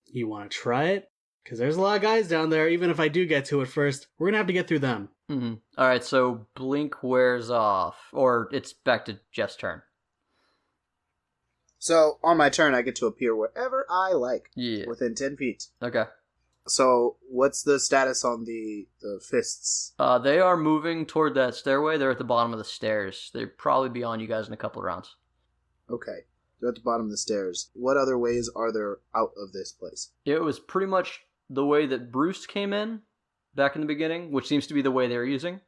You want to try it? Because there's a lot of guys down there. Even if I do get to it first, we're going to have to get through them. Mm-hmm. Alright, so Blink wears off. Or it's back to Jeff's turn. So, on my turn, I get to appear wherever I like. Yeah. Within 10 feet. Okay. So, what's the status on the fists? They are moving toward that stairway. They're at the bottom of the stairs. They'll probably be on you guys in a couple of rounds. Okay. They're at the bottom of the stairs. What other ways are there out of this place? It was pretty much the way that Bruce came in back in the beginning, which seems to be the way they were using.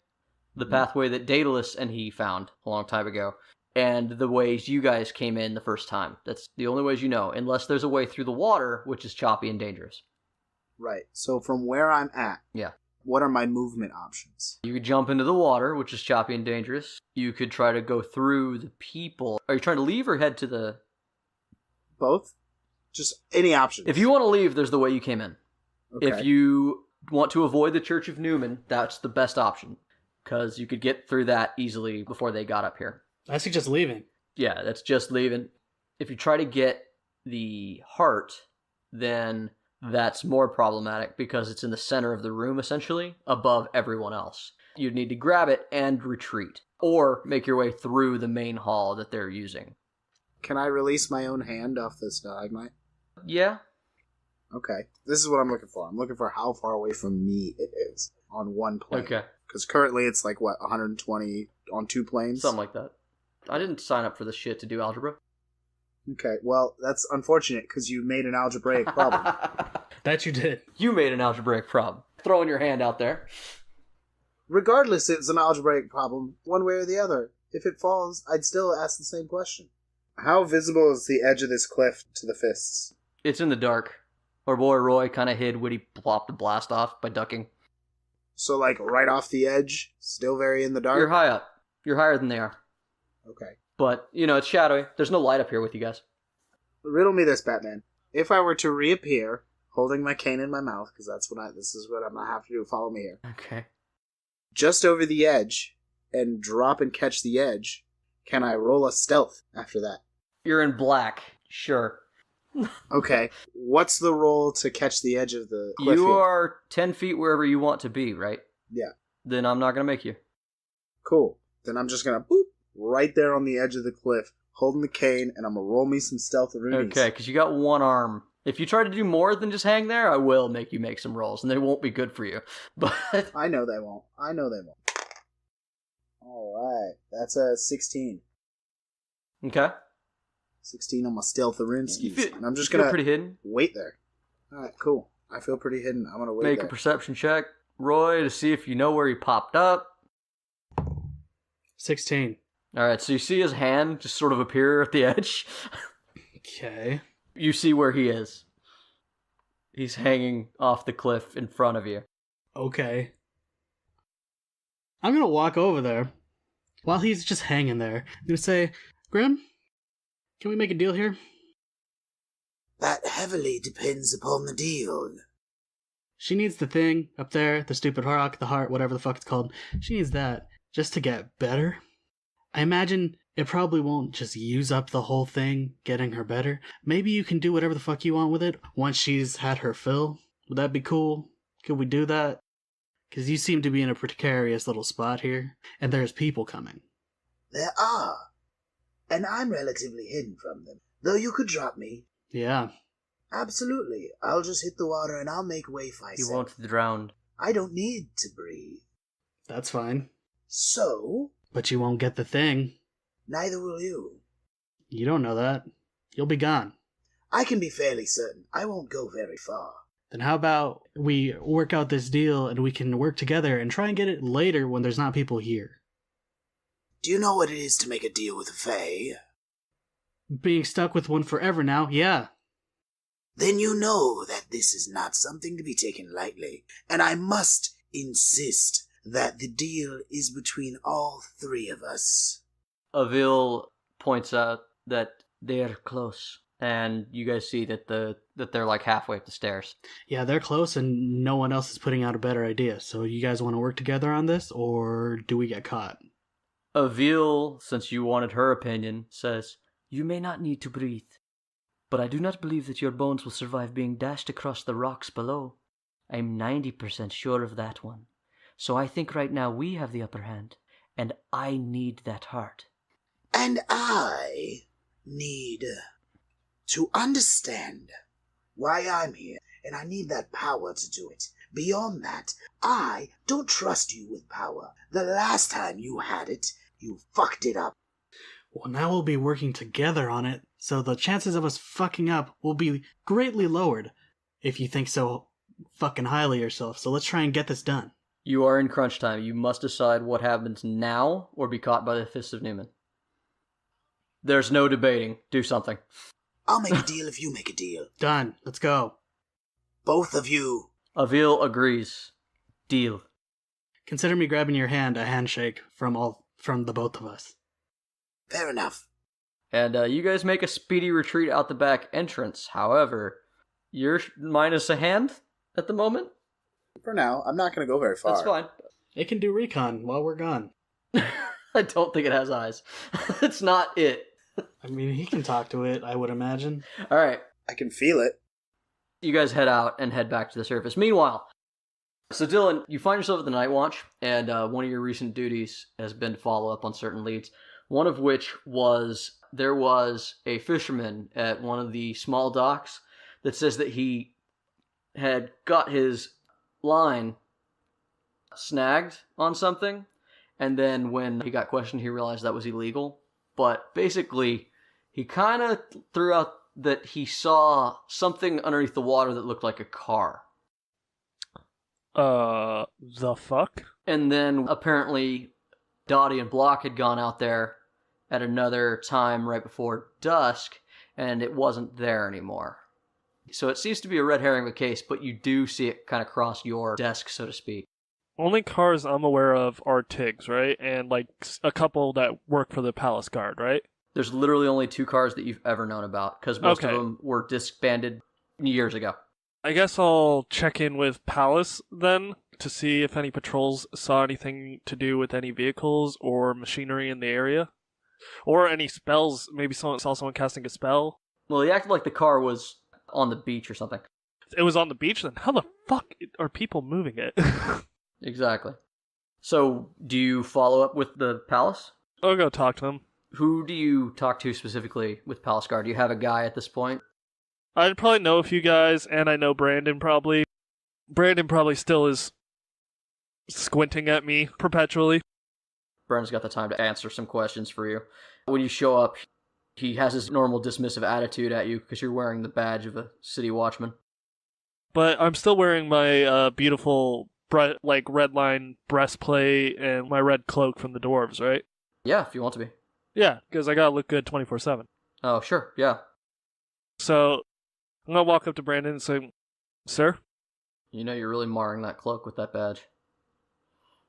The pathway that Daedalus and he found a long time ago. And the ways you guys came in the first time. That's the only ways you know, unless there's a way through the water, which is choppy and dangerous. Right. So from where I'm at, Yeah. What are my movement options? You could jump into the water, which is choppy and dangerous. You could try to go through the people. Are you trying to leave or head to the... Both? Just any options. If you want to leave, there's the way you came in. Okay. If you want to avoid the Church of Newman, that's the best option. Because you could get through that easily before they got up here. I suggest leaving. Yeah, that's just leaving. If you try to get the heart, then that's more problematic because it's in the center of the room, essentially, above everyone else. You'd need to grab it and retreat, or make your way through the main hall that they're using. Can I release my own hand off the stalagmite? Yeah. Okay. This is what I'm looking for. I'm looking for how far away from me it is on one plane. Okay. Because currently it's like, 120 on 2 planes? Something like that. I didn't sign up for this shit to do algebra. Okay, well, that's unfortunate because you made an algebraic problem. That you did. You made an algebraic problem. Throwing your hand out there. Regardless, it's an algebraic problem, one way or the other. If it falls, I'd still ask the same question. How visible is the edge of this cliff to the fists? It's in the dark. Our boy Roy kind of hid when he plopped the blast off by ducking. So, like, right off the edge, still very in the dark? You're high up. You're higher than they are. Okay. But, it's shadowy. There's no light up here with you guys. Riddle me this, Batman. If I were to reappear, holding my cane in my mouth, because this is what I'm going to have to do, follow me here. Okay. Just over the edge, and drop and catch the edge, can I roll a stealth after that? You're in black. Sure. Okay. What's the roll to catch the edge of the cliff You here? are 10 feet wherever you want to be, right? Yeah. Then I'm not going to make you. Cool. Then I'm just going to boop right there on the edge of the cliff, holding the cane, and I'm going to roll me some stealth roonies. Okay, because you got one arm. If you try to do more than just hang there, I will make you make some rolls, and they won't be good for you. But I know they won't. Alright. That's a 16. Okay. 16 on my stealth rune skis. Feel, And I'm just going going to pretty hidden. wait there. Alright, cool. I feel pretty hidden. I'm going to wait Make there. a perception check, Roy, to see if you know where he popped up. 16. Alright, so you see his hand just sort of appear at the edge. Okay. You see where he is. He's hanging off the cliff in front of you. Okay. I'm gonna walk over there while he's just hanging there. I'm gonna say, Grim, can we make a deal here? That heavily depends upon the deal. She needs the thing up there, the stupid rock, the heart, whatever the fuck it's called. She needs that just to get better. I imagine it probably won't just use up the whole thing, getting her better. Maybe you can do whatever the fuck you want with it once she's had her fill. Would that be cool? Could we do that? Because you seem to be in a precarious little spot here, and there's people coming. There are. And I'm relatively hidden from them. Though you could drop me. Yeah. Absolutely. I'll just hit the water and I'll make way for He myself. won't drown. I don't need to breathe. That's fine. So, But you won't get the thing. neither will you. You don't know that. You'll be gone. I can be fairly certain I won't go very far. Then how about we work out this deal and we can work together and try and get it later when there's not people here? Do you know what it is to make a deal with a fae? Being stuck with one forever now, yeah. Then you know that this is not something to be taken lightly, and I must insist that the deal is between all three of us. Aobhil points out that they're close, and you guys see that they're like halfway up the stairs. Yeah, they're close, and no one else is putting out a better idea. So you guys want to work together on this, or do we get caught? Aobhil, since you wanted her opinion, says, "You may not need to breathe, but I do not believe that your bones will survive being dashed across the rocks below. I'm 90% sure of that one. So I think right now we have the upper hand, and I need that heart." And I need to understand why I'm here, and I need that power to do it. Beyond that, I don't trust you with power. The last time you had it, you fucked it up. Well, now we'll be working together on it, so the chances of us fucking up will be greatly lowered, if you think so fucking highly of yourself. So let's try and get this done. You are in crunch time. You must decide what happens now or be caught by the fists of Newman. There's no debating. Do something. I'll make a deal if you make a deal. Done. Let's go. Both of you. Aobhil agrees. Deal. Consider me grabbing your hand, a handshake from the both of us. Fair enough. And you guys make a speedy retreat out the back entrance. However, you're minus a hand at the moment. For now, I'm not going to go very far. That's fine. It can do recon while we're gone. I don't think it has eyes. It's not it. I mean, he can talk to it, I would imagine. All right. I can feel it. You guys head out and head back to the surface. Meanwhile, so Dillon, you find yourself at the Night Watch, and one of your recent duties has been to follow up on certain leads. One of which was there was a fisherman at one of the small docks that says that he had got his line snagged on something, and then when he got questioned, he realized that was illegal. But basically, he kind of threw out that he saw something underneath the water that looked like a car. The fuck? And then apparently Dottie and Block had gone out there at another time right before dusk, and it wasn't there anymore. So it seems to be a red herring of a case, but you do see it kind of cross your desk, so to speak. Only cars I'm aware of are Tigs, right? And like a couple that work for the Palace Guard, right? There's literally only 2 cars that you've ever known about, because most of them were disbanded years ago. I guess I'll check in with Palace then to see if any patrols saw anything to do with any vehicles or machinery in the area. Or any spells. Maybe someone saw someone casting a spell. Well, he acted like the car was on the beach or something. It was on the beach then? How the fuck are people moving it? Exactly. So, do you follow up with the Palace? I'll go talk to them. Who do you talk to specifically with Palace Guard? Do you have a guy at this point? I'd probably know a few guys, and I know Brandon probably. Brandon probably still is squinting at me perpetually. Brandon's got the time to answer some questions for you. When you show up, he has his normal dismissive attitude at you because you're wearing the badge of a city watchman. But I'm still wearing my beautiful red line breastplate and my red cloak from the dwarves, right? Yeah, if you want to be. Yeah, because I gotta look good 24/7. Oh, sure, yeah. So, I'm gonna walk up to Brandon and say, "Sir?" You know you're really marring that cloak with that badge.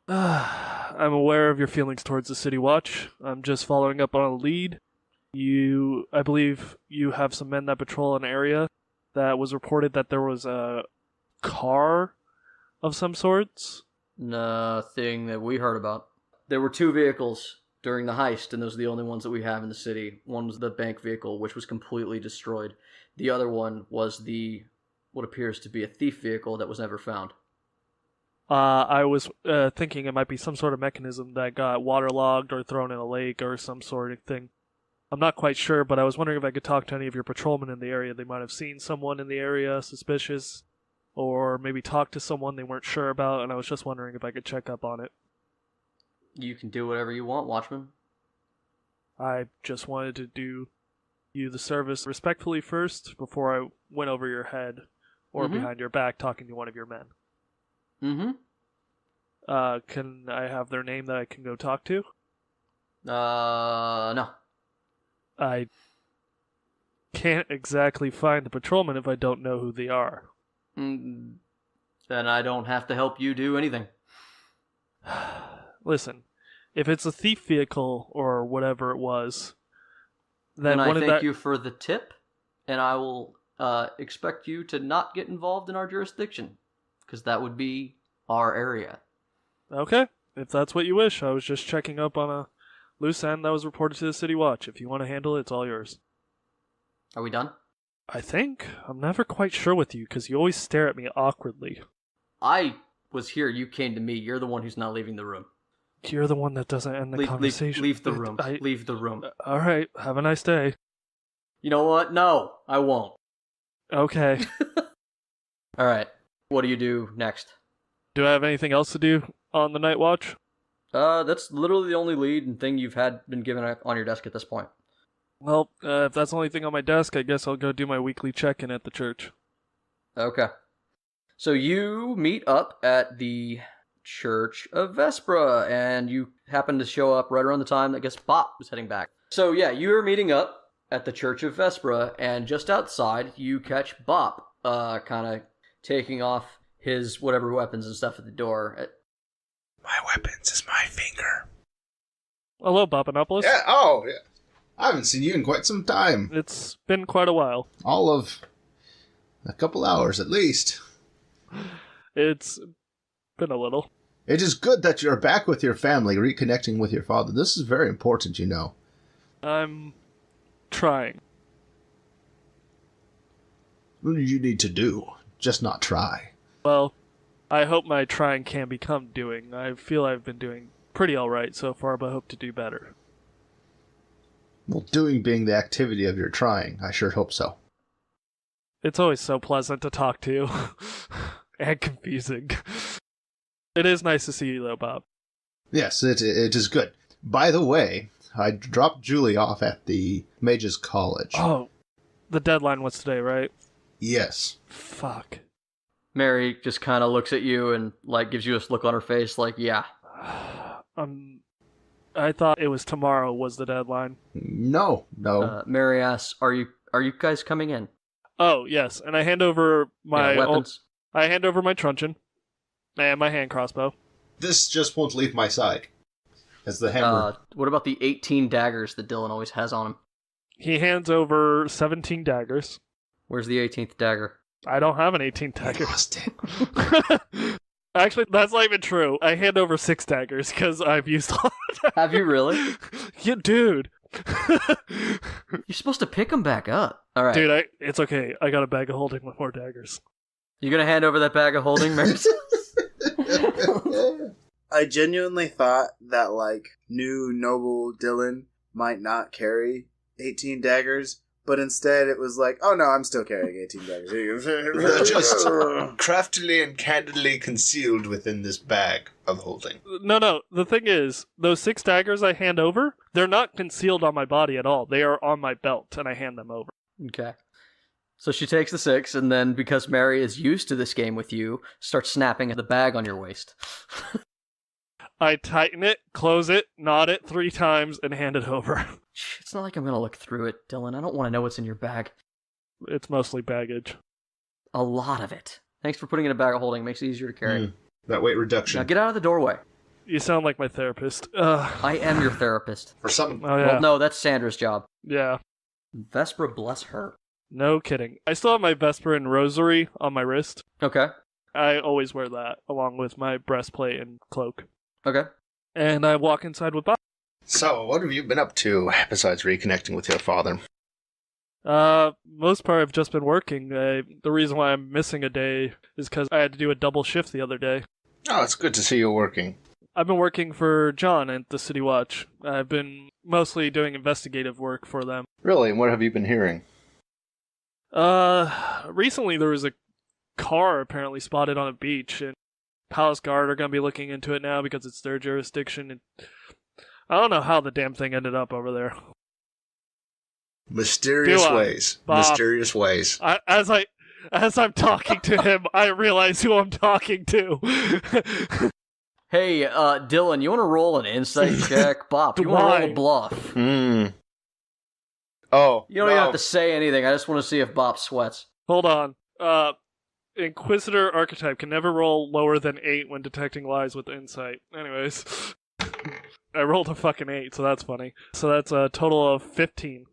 I'm aware of your feelings towards the City Watch. I'm just following up on a lead. I believe you have some men that patrol an area that was reported that there was a car of some sorts. Nothing that we heard about. There were 2 vehicles during the heist, and those are the only ones that we have in the city. One was the bank vehicle, which was completely destroyed. The other one was what appears to be a thief vehicle that was never found. I was thinking it might be some sort of mechanism that got waterlogged or thrown in a lake or some sort of thing. I'm not quite sure, but I was wondering if I could talk to any of your patrolmen in the area. They might have seen someone in the area suspicious, or maybe talk to someone they weren't sure about, and I was just wondering if I could check up on it. You can do whatever you want, Watchman. I just wanted to do you the service respectfully first before I went over your head or behind your back talking to one of your men. Mm-hmm. Can I have their name that I can go talk to? No. I can't exactly find the patrolman if I don't know who they are. Then I don't have to help you do anything. Listen, if it's a thief vehicle or whatever it was, then And I one of thank that. you for the tip, and I will expect you to not get involved in our jurisdiction, because that would be our area. Okay, if that's what you wish. I was just checking up on a loose end that was reported to the City Watch. If you want to handle it, it's all yours. Are we done? I think. I'm never quite sure with you, because you always stare at me awkwardly. I was here. You came to me. You're the one who's not leaving the room. You're the one that doesn't end the conversation. Leave the room. Leave the room. All right, have a nice day. You know what? No, I won't. Okay. All right. What do you do next? Do I have anything else to do on the night watch? That's literally the only lead and thing you've been given on your desk at this point. Well, if that's the only thing on my desk, I guess I'll go do my weekly check-in at the church. Okay. So you meet up at the Church of Vespra, and you happen to show up right around the time that I guess Bop was heading back. So yeah, you are meeting up at the Church of Vespra, and just outside you catch Bop, kind of taking off his whatever weapons and stuff at the door. My weapons is my finger. Hello, Bopanopoulos. Yeah, yeah. I haven't seen you in quite some time. It's been quite a while. All of a couple hours at least. It's been a little. It is good that you're back with your family, reconnecting with your father. This is very important, you know. I'm trying. What do you need to do? Just not try. Well, I hope my trying can become doing. I feel I've been doing pretty alright so far, but hope to do better. Well, doing being the activity of your trying, I sure hope so. It's always so pleasant to talk to you. And confusing. It is nice to see you, though, Bob. Yes, it is good. By the way, I dropped Julie off at the Mages College. Oh, the deadline was today, right? Yes. Fuck. Mary just kind of looks at you and like gives you a look on her face, like, yeah. I thought it was tomorrow was the deadline. No. Mary asks, "Are you guys coming in?" Oh yes, and I hand over my weapons. I hand over my truncheon and my hand crossbow. This just won't leave my side. As the hammer. What about the 18 daggers that Dillon always has on him? He hands over 17 daggers. Where's the 18th dagger? I don't have an 18th dagger. I lost it. Actually, that's not even true. I hand over 6 daggers because I've used all of them. Have you really? Yeah, dude. You're supposed to pick them back up. All right. Dude, it's okay. I got a bag of holding with more daggers. You gonna hand over that bag of holding, Mary? I genuinely thought that, like, new noble Dillon might not carry 18 daggers, but instead it was like, oh no, I'm still carrying 18 daggers. Here you go. They're just craftily and candidly concealed within this bag of holding. No. The thing is, those 6 daggers I hand over, they're not concealed on my body at all. They are on my belt, and I hand them over. Okay. So she takes the 6, and then, because Mary is used to this game with you, starts snapping at the bag on your waist. I tighten it, close it, nod it 3 times, and hand it over. It's not like I'm gonna look through it, Dillon. I don't want to know what's in your bag. It's mostly baggage. A lot of it. Thanks for putting in a bag of holding. Makes it easier to carry. That weight reduction. Now get out of the doorway. You sound like my therapist. I am your therapist. For some... Oh, yeah. Well, no, that's Sandra's job. Yeah. Vespra, bless her. No kidding. I still have my Vesper and Rosary on my wrist. Okay. I always wear that, along with my breastplate and cloak. Okay. And I walk inside with Bob. So, what have you been up to, besides reconnecting with your father? Most part I've just been working. The reason why I'm missing a day is because I had to do a double shift the other day. Oh, it's good to see you working. I've been working for John at the City Watch. I've been mostly doing investigative work for them. Really? And what have you been hearing? Recently there was a car apparently spotted on a beach, and Palace Guard are going to be looking into it now because it's their jurisdiction, and I don't know how the damn thing ended up over there. Mysterious ways. Bob, Mysterious ways. As I'm talking to him, I realize who I'm talking to. Hey, Dillon, you want to roll an insight check? Bop, you want to roll a bluff? Oh, You don't even have to say anything. I just want to see if Bop sweats. Hold on. Inquisitor archetype can never roll lower than 8 when detecting lies with insight. Anyways, I rolled a fucking 8, so that's funny. So that's a total of 15.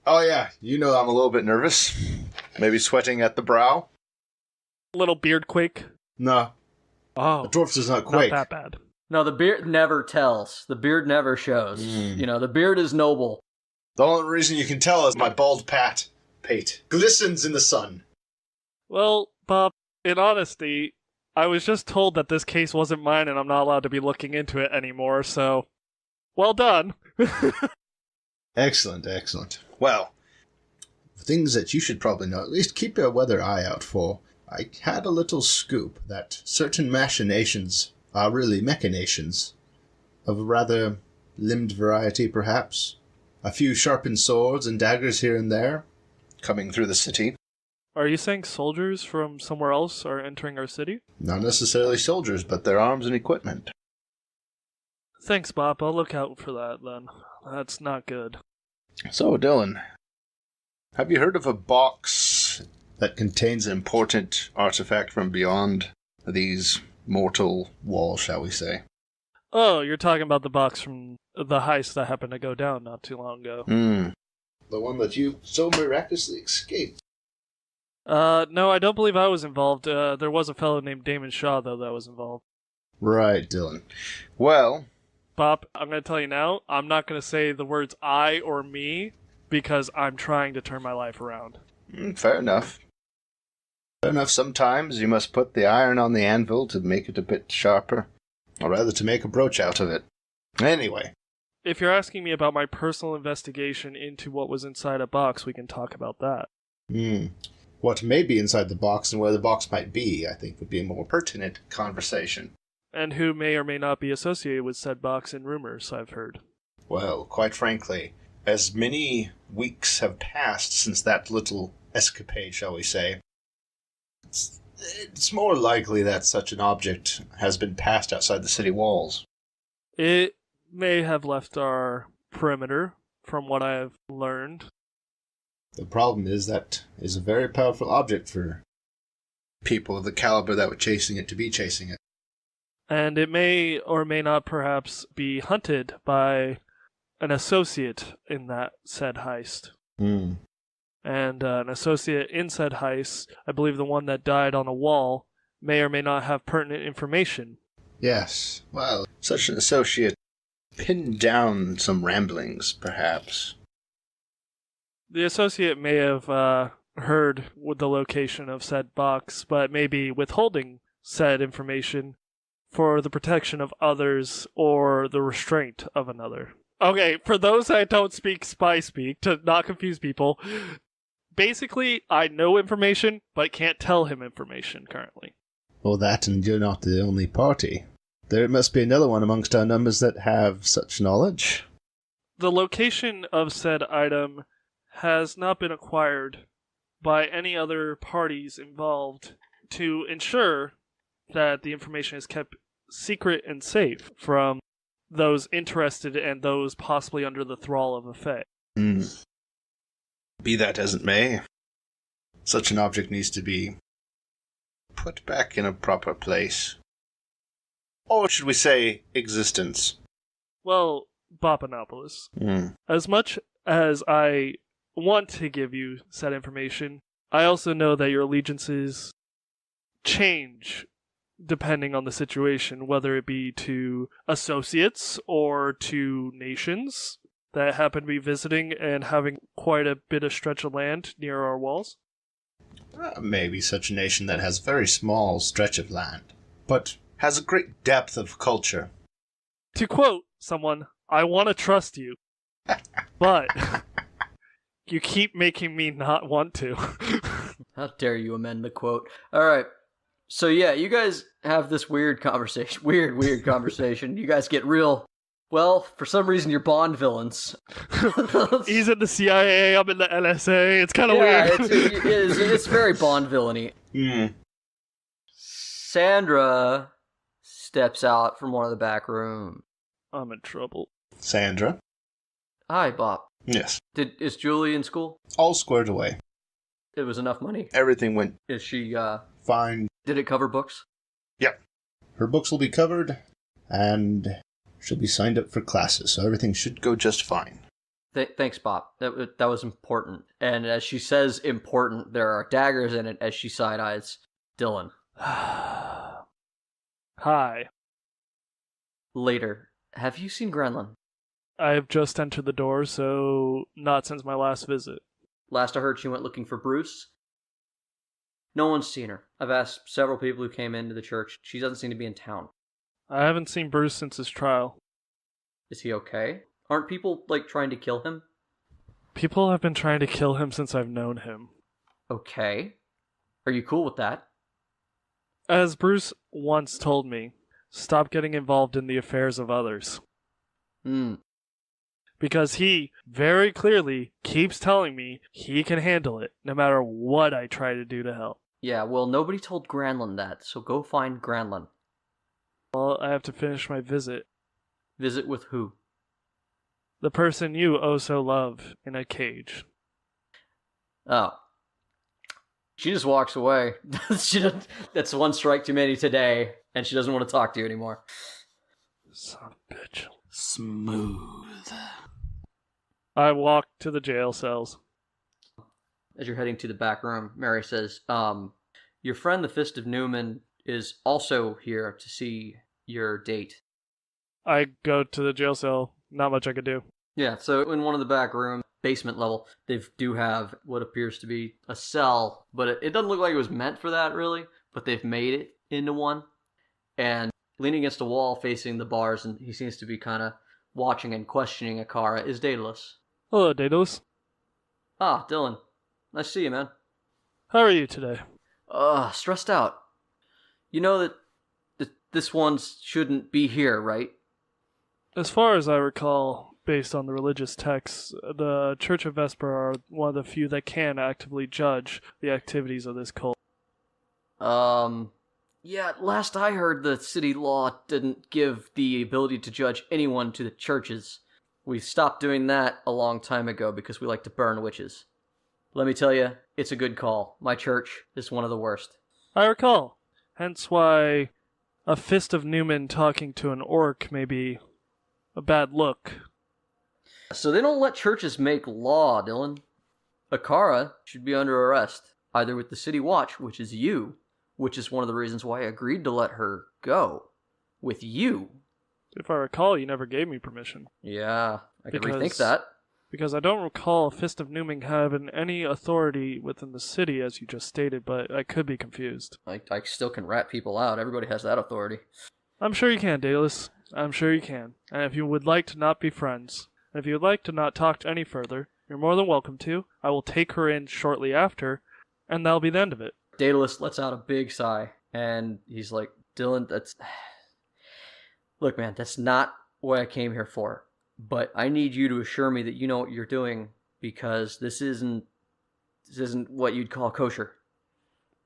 Oh yeah, you know I'm a little bit nervous. Maybe sweating at the brow? Little beard quake. No, Oh, the dwarf does not not quake. that bad. No, the beard never tells. The beard never shows. You know, the beard is noble. The only reason you can tell is my bald pate glistens in the sun. Well, Bob, in honesty, I was just told that this case wasn't mine and I'm not allowed to be looking into it anymore, so well done. Excellent, excellent. Well, things that you should probably know, at least keep your weather eye out for. I had a little scoop that certain machinations are really machinations, of a rather limbed variety perhaps. A few sharpened swords and daggers here and there, coming through the city. Are you saying soldiers from somewhere else are entering our city? Not necessarily soldiers, but their arms and equipment. Thanks, Bob. I'll look out for that, then. That's not good. So, Dillon, have you heard of a box that contains an important artifact from beyond these mortal walls, shall we say? Oh, you're talking about the box from the heist that happened to go down not too long ago. The one that you so miraculously escaped. No, I don't believe I was involved. There was a fellow named Damon Shaw, though, that was involved. Right, Dillon. Well, Bob, I'm going to tell you now, I'm not going to say the words I or me because I'm trying to turn my life around. fair enough. Fair enough, sometimes you must put the iron on the anvil to make it a bit sharper, or rather to make a brooch out of it. Anyway. If you're asking me about my personal investigation into what was inside a box, we can talk about that. What may be inside the box and where the box might be, I think, would be a more pertinent conversation. And who may or may not be associated with said box in rumors, I've heard. Well, quite frankly, as many weeks have passed since that little escapade, shall we say, it's more likely that such an object has been passed outside the city walls. It may have left our perimeter, from what I have learned. The problem is that is a very powerful object for people of the caliber that were chasing it to be chasing it. And it may or may not perhaps be hunted by an associate in that said heist. And an associate in said heist, I believe the one that died on a wall, may or may not have pertinent information. Yes, well, such an associate pinned down some ramblings, perhaps. The associate may have heard with the location of said box, but may be withholding said information for the protection of others or the restraint of another. Okay, for those that don't speak spy speak, to not confuse people, basically, I know information, but can't tell him information currently. Well, that and you're not the only party. There must be another one amongst our numbers that have such knowledge. The location of said item has not been acquired by any other parties involved to ensure that the information is kept secret and safe from those interested and those possibly under the thrall of a fae. Be that as it may, such an object needs to be put back in a proper place. Or should we say, existence? Well, Bopanopolis, as much as I want to give you said information, I also know that your allegiances change depending on the situation, whether it be to associates or to nations that happen to be visiting and having quite a bit of stretch of land near our walls. Maybe such a nation that has a very small stretch of land, but has a great depth of culture. To quote someone, I want to trust you, but you keep making me not want to. How dare you amend the quote. All right. So yeah, you guys have this weird conversation. Weird conversation. You guys get real... Well, for some reason, you're Bond villains. He's in the CIA, I'm in the NSA. It's kind of weird. weird. It's very Bond villainy. Sandra steps out from one of the back rooms. I'm in trouble. Sandra? Hi, Bob. Yes. Is Julie in school? All squared away. It was enough money. Everything went Is she, fine. did it cover books? Yep. Her books will be covered, and she'll be signed up for classes, so everything should go just fine. Thanks, Bob. That was important. And as she says important, there are daggers in it as she side-eyes Dillon. Hi. Later, have you seen Granlin? I have just entered the door, so not since my last visit. Last I heard, she went looking for Bruce. No one's seen her. I've asked several people who came into the church. She doesn't seem to be in town. I haven't seen Bruce since his trial. Is he okay? Aren't people, trying to kill him? People have been trying to kill him since I've known him. Okay. Are you cool with that? As Bruce once told me, stop getting involved in the affairs of others. Because he very clearly keeps telling me he can handle it, no matter what I try to do to help. Yeah, well, nobody told Granlin that, so go find Granlin. Well, I have to finish my visit. Visit with who? The person you oh so love in a cage. Oh. She just walks away. That's one strike too many today, and she doesn't want to talk to you anymore. Son of a bitch. Smooth. I walk to the jail cells. As you're heading to the back room, Mary says, your friend the Fist of Newman is also here to see your date. I go to the jail cell. Not much I could do. Yeah, so in one of the back rooms, basement level, they do have what appears to be a cell, but it doesn't look like it was meant for that, really, but they've made it into one. And leaning against a wall facing the bars, and he seems to be kind of watching and questioning Akara, is Daedalus. Hello, Daedalus. Ah, Dillon. Nice to see you, man. How are you today? Stressed out. You know that this one shouldn't be here, right? As far as I recall, based on the religious texts, the Church of Vesper are one of the few that can actively judge the activities of this cult. Yeah, last I heard, the city law didn't give the ability to judge anyone to the churches. We stopped doing that a long time ago because we like to burn witches. Let me tell you, it's a good call. My church is one of the worst. I recall. Hence why a Fist of Newman talking to an orc may be a bad look. So they don't let churches make law, Dillon. Akara should be under arrest, either with the city watch, which is you, which is one of the reasons why I agreed to let her go. With you. If I recall, you never gave me permission. Yeah, I can rethink that. Because I don't recall a Fist of Newman having any authority within the city, as you just stated, but I could be confused. I still can rat people out. Everybody has that authority. I'm sure you can, Daedalus. I'm sure you can. And if you would like to not be friends, and if you would like to not talk any further, you're more than welcome to. I will take her in shortly after, and that'll be the end of it. Daedalus lets out a big sigh, and he's like, Dillon, Look, man, that's not what I came here for. But I need you to assure me that you know what you're doing, because this isn't what you'd call kosher.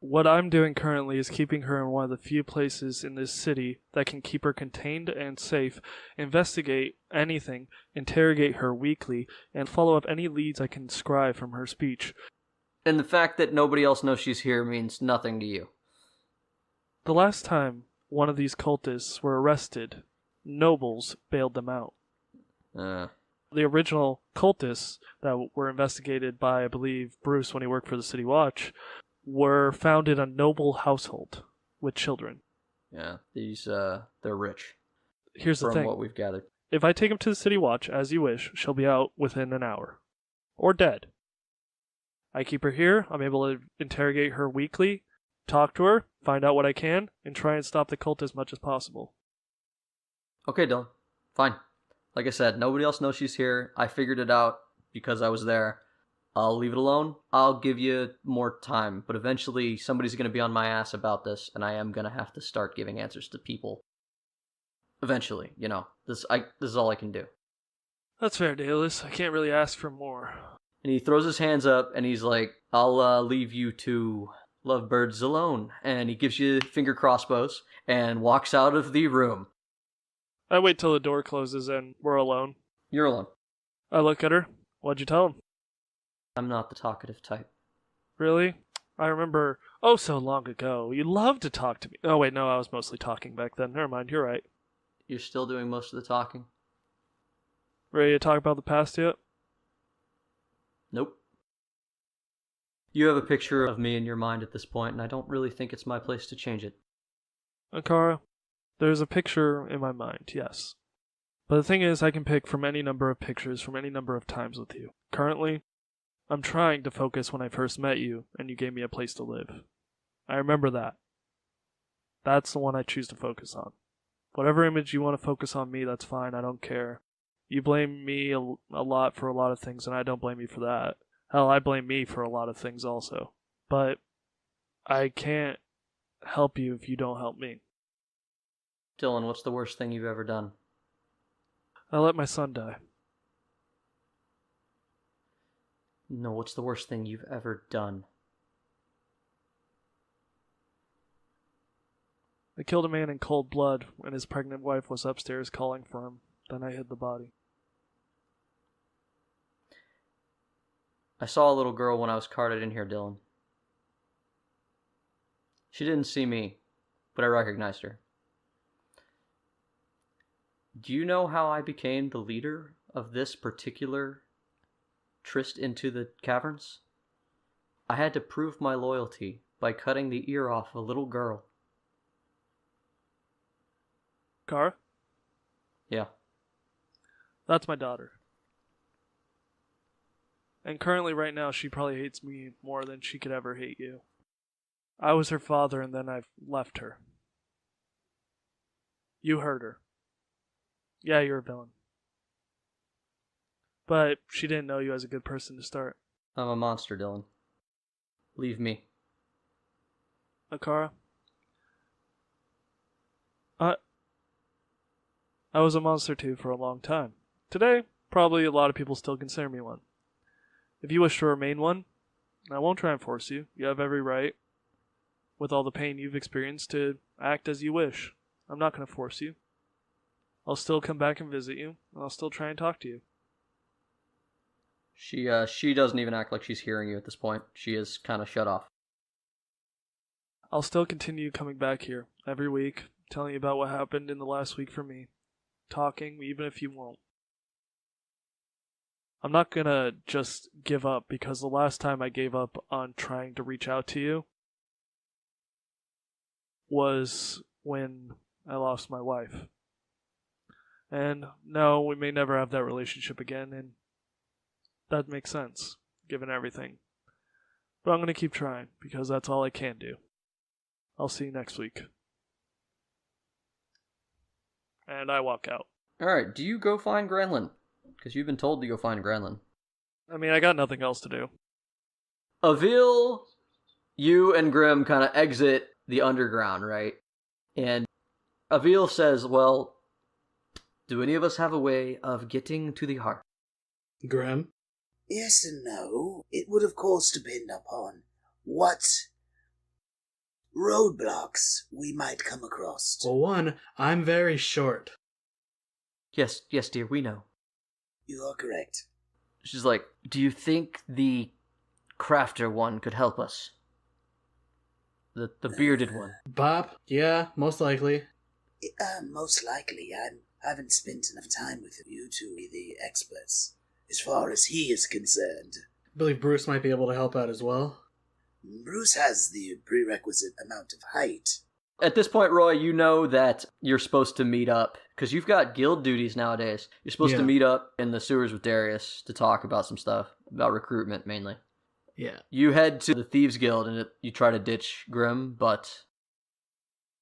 What I'm doing currently is keeping her in one of the few places in this city that can keep her contained and safe, investigate anything, interrogate her weekly, and follow up any leads I can scribe from her speech. And the fact that nobody else knows she's here means nothing to you. The last time one of these cultists were arrested, nobles bailed them out. The original cultists that were investigated by, I believe, Bruce when he worked for the City Watch, were found in a noble household with children. Yeah, they're rich. Here's the thing. From what we've gathered. If I take him to the City Watch, as you wish, she'll be out within an hour. Or dead. I keep her here, I'm able to interrogate her weekly, talk to her, find out what I can, and try and stop the cult as much as possible. Okay, Dillon. Fine. Like I said, nobody else knows she's here. I figured it out because I was there. I'll leave it alone. I'll give you more time, but eventually somebody's going to be on my ass about this, and I am going to have to start giving answers to people. Eventually, this is all I can do. That's fair, Daedalus. I can't really ask for more. And he throws his hands up, and he's like, I'll leave you two lovebirds alone. And he gives you finger crossbows, and walks out of the room. I wait till the door closes and we're alone. You're alone. I look at her. What'd you tell him? I'm not the talkative type. Really? I remember, oh, so long ago, you loved to talk to me. Oh, wait, no, I was mostly talking back then. Never mind, you're right. You're still doing most of the talking? Ready to talk about the past yet? Nope. You have a picture of me in your mind at this point, and I don't really think it's my place to change it. Akara, there's a picture in my mind, yes. But the thing is, I can pick from any number of pictures from any number of times with you. Currently, I'm trying to focus when I first met you, and you gave me a place to live. I remember that. That's the one I choose to focus on. Whatever image you want to focus on me, that's fine, I don't care. You blame me a lot for a lot of things, and I don't blame you for that. Hell, I blame me for a lot of things also. But I can't help you if you don't help me. Dillon, what's the worst thing you've ever done? I let my son die. No, what's the worst thing you've ever done? I killed a man in cold blood when his pregnant wife was upstairs calling for him. Then I hid the body. I saw a little girl when I was carted in here, Dillon. She didn't see me, but I recognized her. Do you know how I became the leader of this particular tryst into the caverns? I had to prove my loyalty by cutting the ear off a little girl. Kara? Yeah. That's my daughter. And currently right now she probably hates me more than she could ever hate you. I was her father and then I've left her. You hurt her. Yeah, you're a villain. But she didn't know you as a good person to start. I'm a monster, Dillon. Leave me. Akara? I was a monster too for a long time. Today, probably a lot of people still consider me one. If you wish to remain one, I won't try and force you. You have every right, with all the pain you've experienced, to act as you wish. I'm not going to force you. I'll still come back and visit you, and I'll still try and talk to you. She doesn't even act like she's hearing you at this point. She is kind of shut off. I'll still continue coming back here every week, telling you about what happened in the last week for me. Talking, even if you won't. I'm not gonna just give up, because the last time I gave up on trying to reach out to you was when I lost my wife. And no, we may never have that relationship again, and that makes sense, given everything. But I'm gonna keep trying, because that's all I can do. I'll see you next week. And I walk out. Alright, do you go find Granlin? Because you've been told to go find Granlin. I mean, I got nothing else to do. Aobhil, you and Grim kind of exit the underground, right? And Aobhil says, well, do any of us have a way of getting to the heart? Grim? Yes and no. It would of course depend upon what roadblocks we might come across. Well, one, I'm very short. Yes, dear, we know. You are correct. She's like, do you think the crafter one could help us? The bearded one. Bob? Yeah, most likely. Most likely. I haven't spent enough time with you to be the experts, as far as he is concerned. I believe Bruce might be able to help out as well. Bruce has the prerequisite amount of height. At this point, Roy, you know that you're supposed to meet up, because you've got guild duties nowadays. You're supposed to meet up in the sewers with Darius to talk about some stuff, about recruitment mainly. Yeah. You head to the Thieves Guild and you try to ditch Grim, but...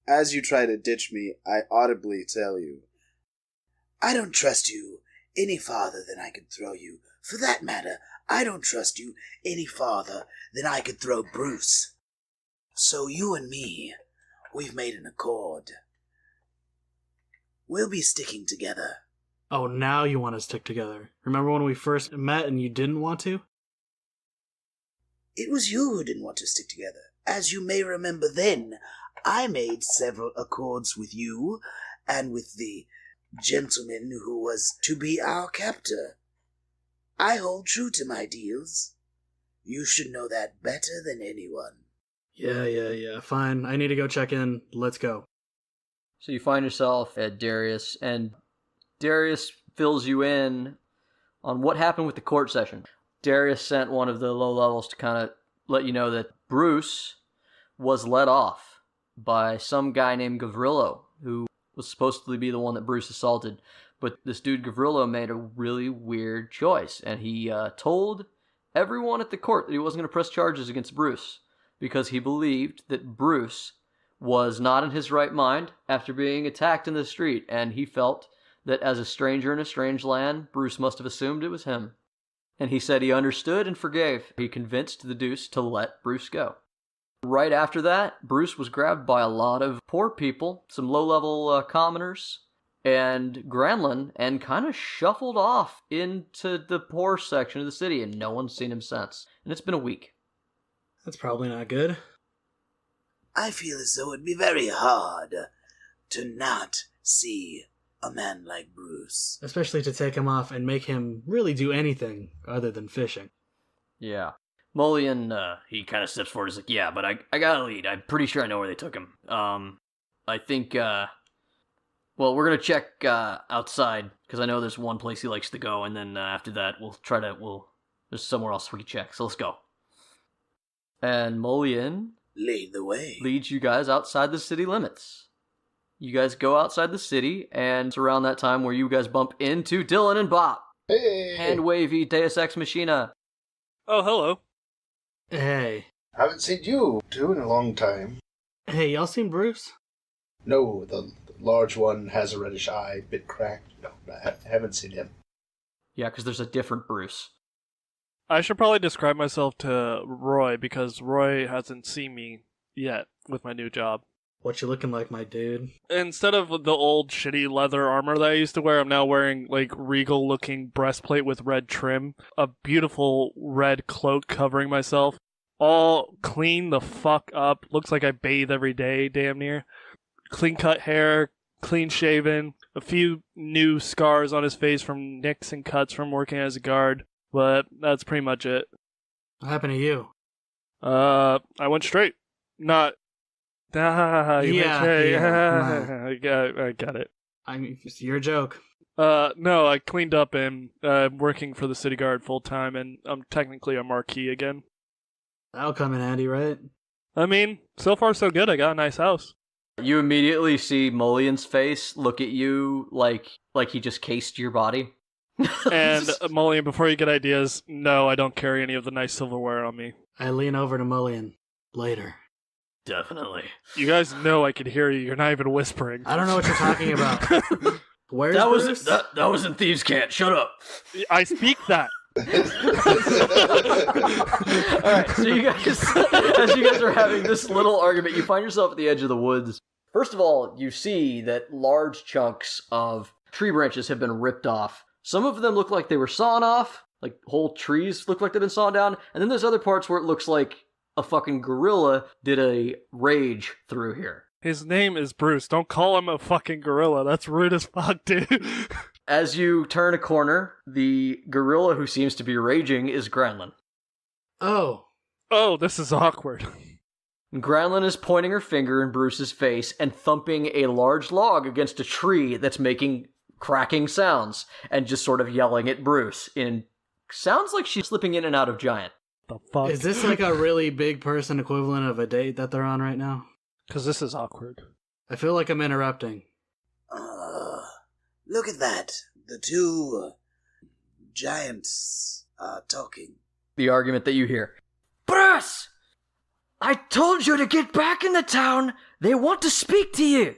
As you try to ditch me, I audibly tell you, I don't trust you any farther than I could throw you. For that matter, I don't trust you any farther than I could throw Bruce. So you and me, we've made an accord. We'll be sticking together. Oh, now you want to stick together. Remember when we first met and you didn't want to? It was you who didn't want to stick together. As you may remember then, I made several accords with you and with the gentleman who was to be our captor. I hold true to my deals. You should know that better than anyone. Yeah. Fine. I need to go check in. Let's go. So you find yourself at Darius, and Darius fills you in on what happened with the court session. Darius sent one of the low levels to kind of let you know that Bruce was let off by some guy named Gavrillo, who was supposed to be the one that Bruce assaulted. But this dude Gavrillo made a really weird choice, and he told everyone at the court that he wasn't going to press charges against Bruce because he believed that Bruce was not in his right mind after being attacked in the street, and he felt that as a stranger in a strange land, Bruce must have assumed it was him. And he said he understood and forgave. He convinced the Deuce to let Bruce go. Right after that, Bruce was grabbed by a lot of poor people, some low-level commoners, and Granlin, and kind of shuffled off into the poor section of the city, and no one's seen him since. And it's been a week. That's probably not good. I feel as though it'd be very hard to not see a man like Bruce. Especially to take him off and make him really do anything other than fishing. Yeah. Mullion, he kind of steps forward and is like, yeah, but I got a lead. I'm pretty sure I know where they took him. I think, well, we're going to check outside, because I know there's one place he likes to go, and then after that, there's somewhere else we can check, so let's go. And Mullion Lead the way. leads you guys outside the city limits. You guys go outside the city, and it's around that time where you guys bump into Dillon and Bob. Hey! Hand wavy Deus Ex Machina. Oh, hello. Hey. Haven't seen you two in a long time. Hey, y'all seen Bruce? No, the large one has a reddish eye, bit cracked. No, I haven't seen him. Yeah, because there's a different Bruce. I should probably describe myself to Roy, because Roy hasn't seen me yet with my new job. What you looking like, my dude? Instead of the old shitty leather armor that I used to wear, I'm now wearing, regal-looking breastplate with red trim, a beautiful red cloak covering myself, all clean the fuck up, looks like I bathe every day, damn near. Clean-cut hair, clean-shaven, a few new scars on his face from nicks and cuts from working as a guard, but that's pretty much it. What happened to you? I went straight. Not... you Yeah. I got it. I mean, it's your joke. No, I cleaned up and I'm working for the city guard full time, and I'm technically a marquis again. That'll come in handy, right? I mean, so far so good. I got a nice house. You immediately see Mullion's face look at you like he just cased your body. And Mullion, before you get ideas, no, I don't carry any of the nice silverware on me. I lean over to Mullion. Later. Definitely. You guys know I could hear you. You're not even whispering. I don't know what you're talking about. Where's That Bruce? was in Thieves' Cant. Shut up. I speak that. Alright, so you guys, as you guys are having this little argument, you find yourself at the edge of the woods. First of all, you see that large chunks of tree branches have been ripped off. Some of them look like they were sawn off, like whole trees look like they've been sawn down, and then there's other parts where it looks like a fucking gorilla did a rage through here. His name is Bruce. Don't call him a fucking gorilla. That's rude as fuck, dude. As you turn a corner, the gorilla who seems to be raging is Granlin. Oh. Oh, this is awkward. Granlin is pointing her finger in Bruce's face and thumping a large log against a tree that's making cracking sounds and just sort of yelling at Bruce in sounds like she's slipping in and out of giant. The fuck? Is this like a really big person equivalent of a date that they're on right now? Because this is awkward. I feel like I'm interrupting. Look at that. The two giants are talking. The argument that you hear. Bruce! I told you to get back in the town. They want to speak to you.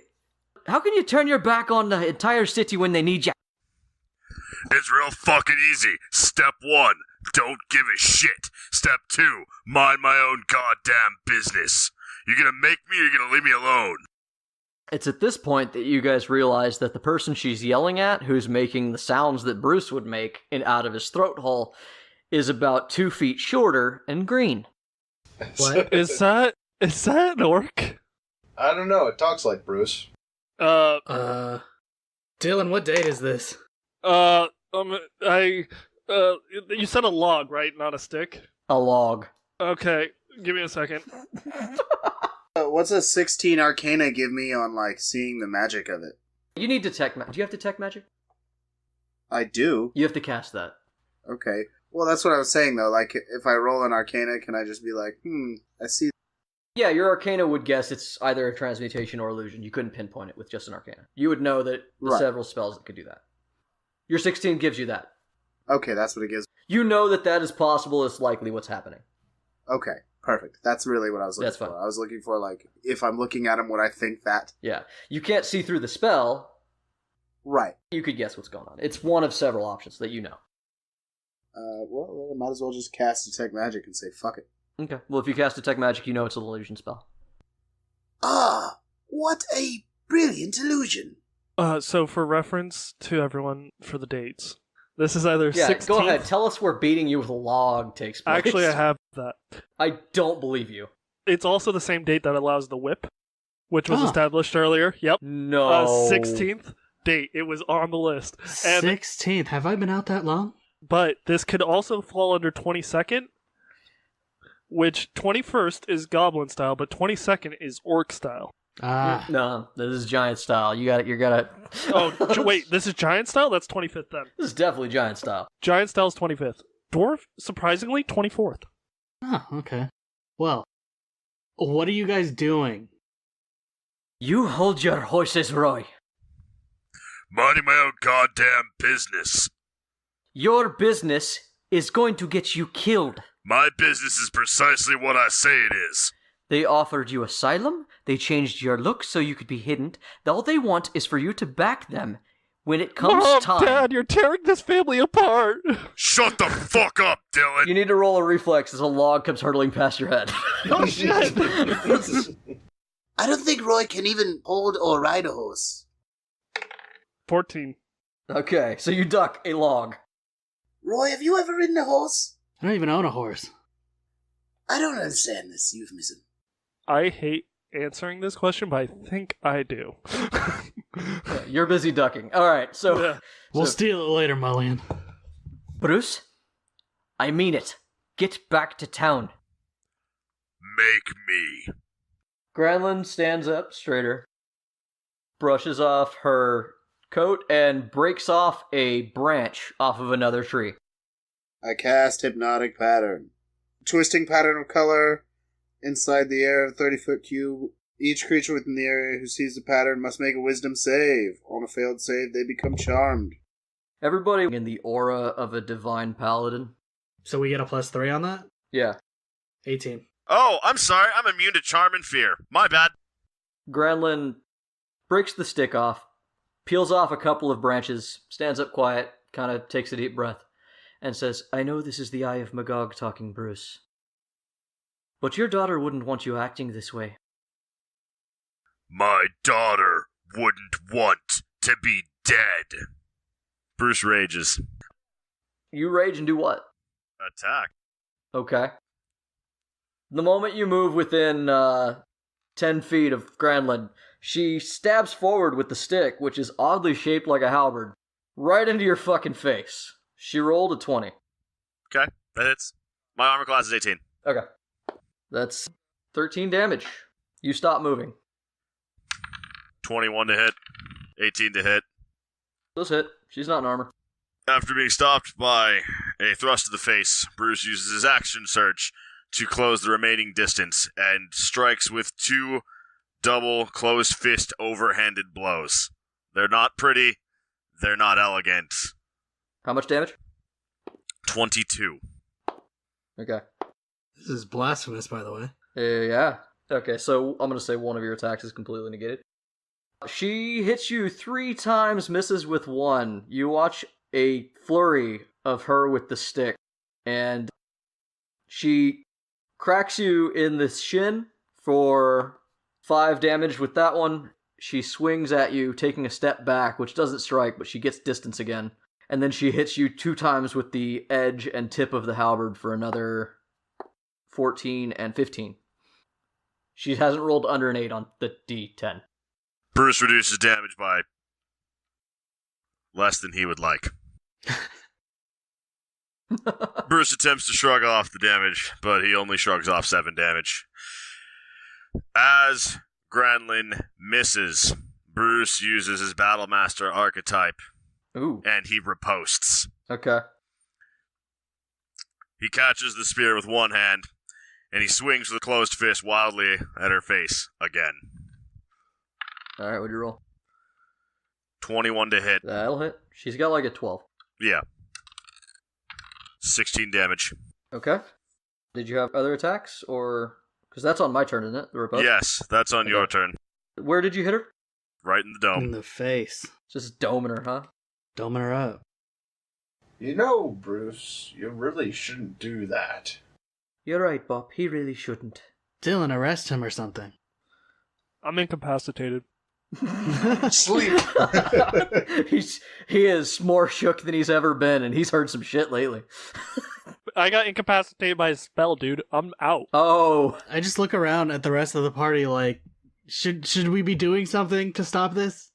How can you turn your back on the entire city when they need you? It's real fucking easy. Step 1, don't give a shit. Step 2, mind my own goddamn business. You gonna make me or you gonna leave me alone? It's at this point that you guys realize that the person she's yelling at, who's making the sounds that Bruce would make out of his throat hole, is about 2 feet shorter and green. What? Is that an orc? I don't know. It talks like Bruce. Dylan, what date is this? You said a log, right? Not a stick? A log. Okay, give me a second. What's a 16 Arcana give me on, like, seeing the magic of it? You need detect magic. Do you have detect magic? I do. You have to cast that. Okay. Well, that's what I was saying, though. Like, if I roll an Arcana, can I just be like, I see. Yeah, your Arcana would guess it's either a transmutation or illusion. You couldn't pinpoint it with just an Arcana. You would know that there's several spells that could do that. Your 16 gives you that. Okay, that's what it gives. You know that is possible. It's likely what's happening. Okay, perfect. That's really what I was looking That's for. fine. I was looking for, like, if I'm looking at him, would I think that? Yeah. You can't see through the spell. Right. You could guess what's going on. It's one of several options that you know. Well, I might as well just cast Detect Magic and say, fuck it. Okay. Well, if you cast Detect Magic, you know it's an illusion spell. Ah, what a brilliant illusion. So for reference to everyone for the dates, this is either 16th... go ahead. Tell us where beating you with a log takes place. Actually, I have that. I don't believe you. It's also the same date that allows the whip, which was established earlier. Yep. No. 16th date. It was on the list. And 16th. Have I been out that long? But this could also fall under 22nd, which 21st is Goblin style, but 22nd is Orc style. No, this is Giant style. You gotta... Oh, wait, this is Giant style? That's 25th then. This is definitely Giant style. Giant style is 25th. Dwarf, surprisingly, 24th. Oh, okay. Well, what are you guys doing? You hold your horses, Roy. Minding my own goddamn business. Your business is going to get you killed. My business is precisely what I say it is. They offered you asylum, they changed your look so you could be hidden. All they want is for you to back them when it comes Mom, time. Dad, you're tearing this family apart. Shut the fuck up, Dillon. You need to roll a reflex as a log comes hurtling past your head. Oh, shit. I don't think Roy can even hold or ride a horse. 14. Okay, so you duck a log. Roy, have you ever ridden a horse? I don't even own a horse. I don't understand this euphemism. I hate answering this question, but I think I do. Yeah, you're busy ducking. Alright, so... Yeah. We'll steal it later, Mullion. Bruce? I mean it. Get back to town. Make me. Granlin stands up straighter, brushes off her coat, and breaks off a branch off of another tree. I cast Hypnotic Pattern. Twisting pattern of color inside the air of a 30-foot cube. Each creature within the area who sees the pattern must make a wisdom save. On a failed save, they become charmed. Everybody in the aura of a divine paladin. So we get a +3 on that? Yeah. 18. Oh, I'm sorry. I'm immune to charm and fear. My bad. Granlin breaks the stick off, peels off a couple of branches, stands up quiet, kind of takes a deep breath, and says, I know this is the Eye of Magog talking, Bruce. But your daughter wouldn't want you acting this way. My daughter wouldn't want to be dead. Bruce rages. You rage and do what? Attack. Okay. The moment you move within 10 feet of Granlin, she stabs forward with the stick, which is oddly shaped like a halberd, right into your fucking face. She rolled a 20. Okay, that hits. My armor class is 18. Okay. That's 13 damage. You stop moving. 21 to hit. 18 to hit. Those hit. She's not in armor. After being stopped by a thrust to the face, Bruce uses his action surge to close the remaining distance and strikes with 2 double closed fist overhanded blows. They're not pretty. They're not elegant. How much damage? 22. Okay. This is blasphemous, by the way. Yeah. Okay, so I'm going to say one of your attacks is completely negated. She hits you 3 times, misses with 1. You watch a flurry of her with the stick, and she cracks you in the shin for 5 damage with that one. She swings at you, taking a step back, which doesn't strike, but she gets distance again. And then she hits you 2 times with the edge and tip of the halberd for another 14 and 15. She hasn't rolled under an 8 on the D10. Bruce reduces damage by less than he would like. Bruce attempts to shrug off the damage, but he only shrugs off 7 damage. As Granlin misses, Bruce uses his Battlemaster archetype, Ooh. and he riposts. Okay. He catches the spear with one hand, and he swings with a closed fist wildly at her face again. Alright, what'd you roll? 21 to hit. That'll hit. She's got like a 12. Yeah. 16 damage. Okay. Did you have other attacks, or... Because that's on my turn, isn't it? The riposte? Yes, that's on your turn. Where did you hit her? Right in the In dome. the face. Just doming her, huh? Doming her up. You know, Bruce, you really shouldn't do that. You're right, Bob. He really shouldn't. Dillon, arrest him or something. I'm incapacitated. Sleep. He is more shook than he's ever been, and he's heard some shit lately. I got incapacitated by a spell, dude. I'm out. Oh. I just look around at the rest of the party like, should we be doing something to stop this?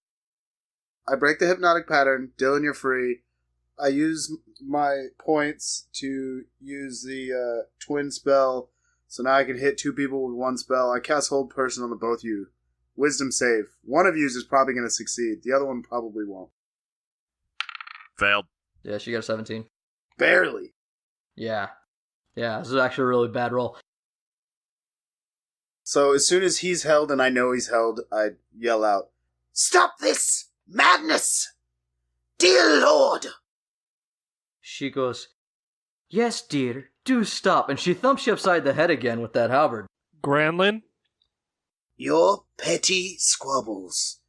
I break the hypnotic pattern. Dillon, you're free. I use my points to use the twin spell, so now I can hit 2 people with 1 spell. I cast Hold Person on the both of you. Wisdom save. One of you is probably going to succeed. The other one probably won't. Failed. Yeah, she got a 17. Barely. Yeah. Yeah, this is actually a really bad roll. So as soon as he's held and I know he's held, I yell out, "Stop this madness! Dear Lord!" She goes, "Yes, dear, do stop." And she thumps you upside the head again with that halberd. Granlin? Your petty squabbles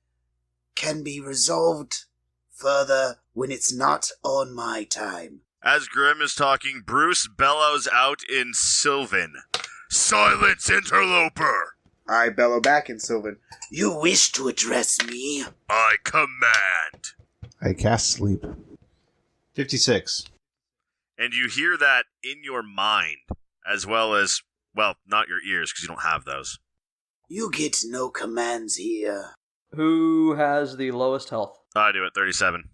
can be resolved further when it's not on my time. As Grim is talking, Bruce bellows out in Sylvan. Silence, interloper! I bellow back in Sylvan. You wish to address me? I command. I cast sleep. 56. And you hear that in your mind, as well as, well, not your ears, because you don't have those. You get no commands here. Who has the lowest health? I do it, 37.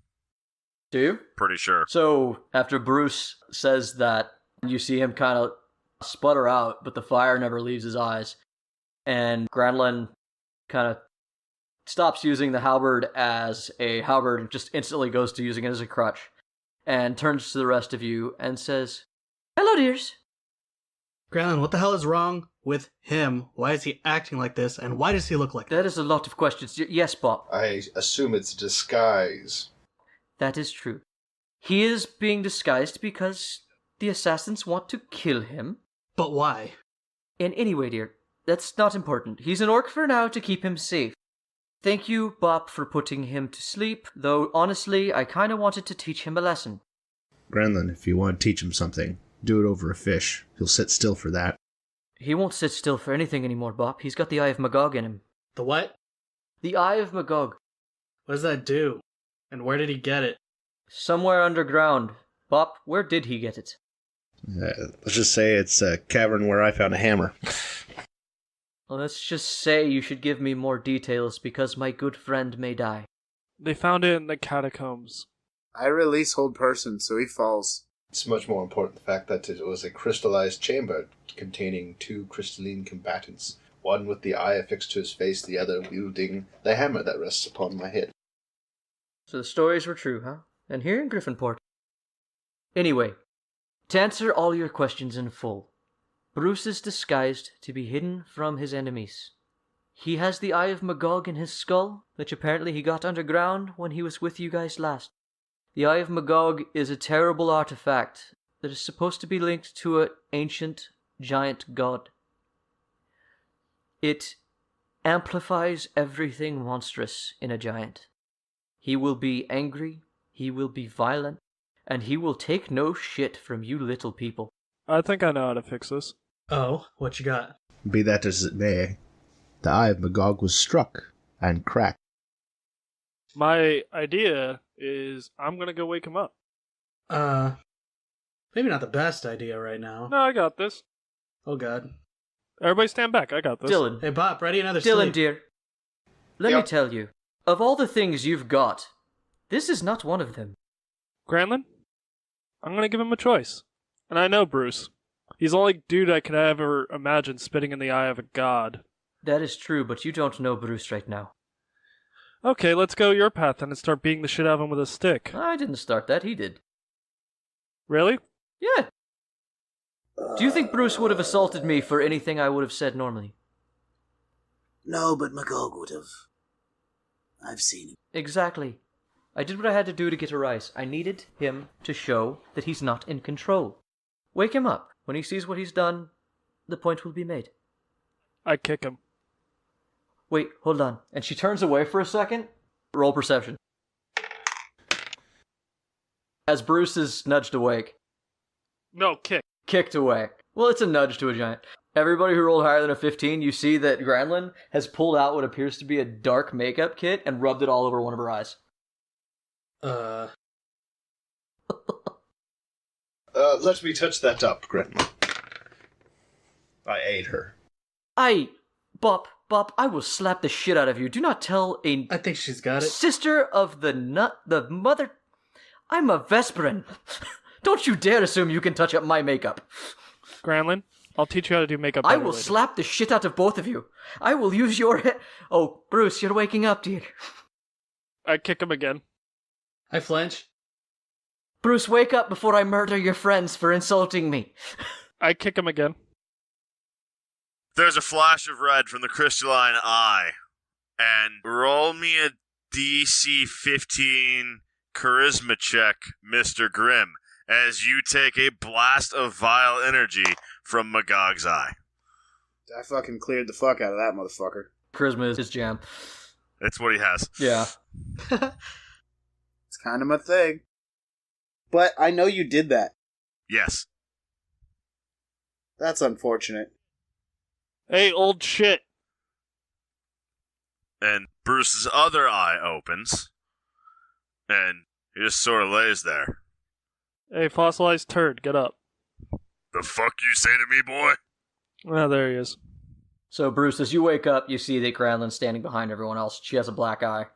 Do you? Pretty sure. So, after Bruce says that, you see him kind of sputter out, but the fire never leaves his eyes. And Granlin kind of stops using the halberd as a halberd and just instantly goes to using it as a crutch. And turns to the rest of you and says, "Hello, dears." Granlin, what the hell is wrong with him? Why is he acting like this? And why does he look like that? That is a lot of questions. Yes, Bob. I assume it's disguise. That is true. He is being disguised because the assassins want to kill him. But why? And anyway, dear, that's not important. He's an orc for now to keep him safe. Thank you, Bob, for putting him to sleep, though honestly, I kinda wanted to teach him a lesson. Granlin, if you want to teach him something, do it over a fish. He'll sit still for that. He won't sit still for anything anymore, Bob. He's got the Eye of Magog in him. The what? The Eye of Magog. What does that do? And where did he get it? Somewhere underground. Bob, where did he get it? Let's just say it's a cavern where I found a hammer. Well, let's just say you should give me more details because my good friend may die. They found it in the catacombs. I release Hold Person, so he falls. It's much more important the fact that it was a crystallized chamber containing 2 crystalline combatants, one with the eye affixed to his face, the other wielding the hammer that rests upon my head. So the stories were true, huh? And here in Griffinport. Anyway, to answer all your questions in full, Bruce is disguised to be hidden from his enemies. He has the Eye of Magog in his skull, which apparently he got underground when he was with you guys last. The Eye of Magog is a terrible artifact that is supposed to be linked to an ancient giant god. It amplifies everything monstrous in a giant. He will be angry, he will be violent, and he will take no shit from you little people. I think I know how to fix this. Oh, what you got? Be that as it may, the Eye of Magog was struck and cracked. My idea is I'm gonna go wake him up. Maybe not the best idea right now. No, I got this. Oh god. Everybody stand back. I got this. Dillon. Hey, Bob, ready another Dillon, sleep. dear. Let Yep. me tell you, of all the things you've got, this is not one of them. Granlin, I'm gonna give him a choice. And I know Bruce. He's the only dude I could ever imagine spitting in the eye of a god. That is true, but you don't know Bruce right now. Okay, let's go your path then and start beating the shit out of him with a stick. I didn't start that, he did. Really? Yeah. Do you think Bruce would have assaulted me for anything I would have said normally? No, but Magog would have. I've seen him. Exactly. I did what I had to do to get a rise. I needed him to show that he's not in control. Wake him up. When he sees what he's done, the point will be made. I kick him. Wait, hold on. And she turns away for a second. Roll perception. As Bruce is nudged awake. No, kick. Kicked away. Well, it's a nudge to a giant. Everybody who rolled higher than a 15, you see that Granlin has pulled out what appears to be a dark makeup kit and rubbed it all over one of her eyes. Let me touch that up, Gretchen. I ate her. Bop, I will slap the shit out of you. Do not tell a I think she's got it. sister of the mother. I'm a Vesperin. Don't you dare assume you can touch up my makeup. Granlin, I'll teach you how to do makeup I better will later. slap the shit out of both of you. I will use your head. Oh, Bruce, you're waking up, dear. I kick him again. I flinch. Bruce, wake up before I murder your friends for insulting me. I kick him again. There's a flash of red from the crystalline eye. And roll me a DC 15 charisma check, Mr. Grim, as you take a blast of vile energy from Magog's eye. I fucking cleared the fuck out of that motherfucker. Charisma is his jam. That's what he has. Yeah. It's kind of my thing. But I know you did that. Yes. That's unfortunate. Hey, old shit. And Bruce's other eye opens, and he just sort of lays there. Hey, fossilized turd, get up. The fuck you say to me, boy? Ah, there he is. So, Bruce, as you wake up, you see that Granlin's standing behind everyone else. She has a black eye.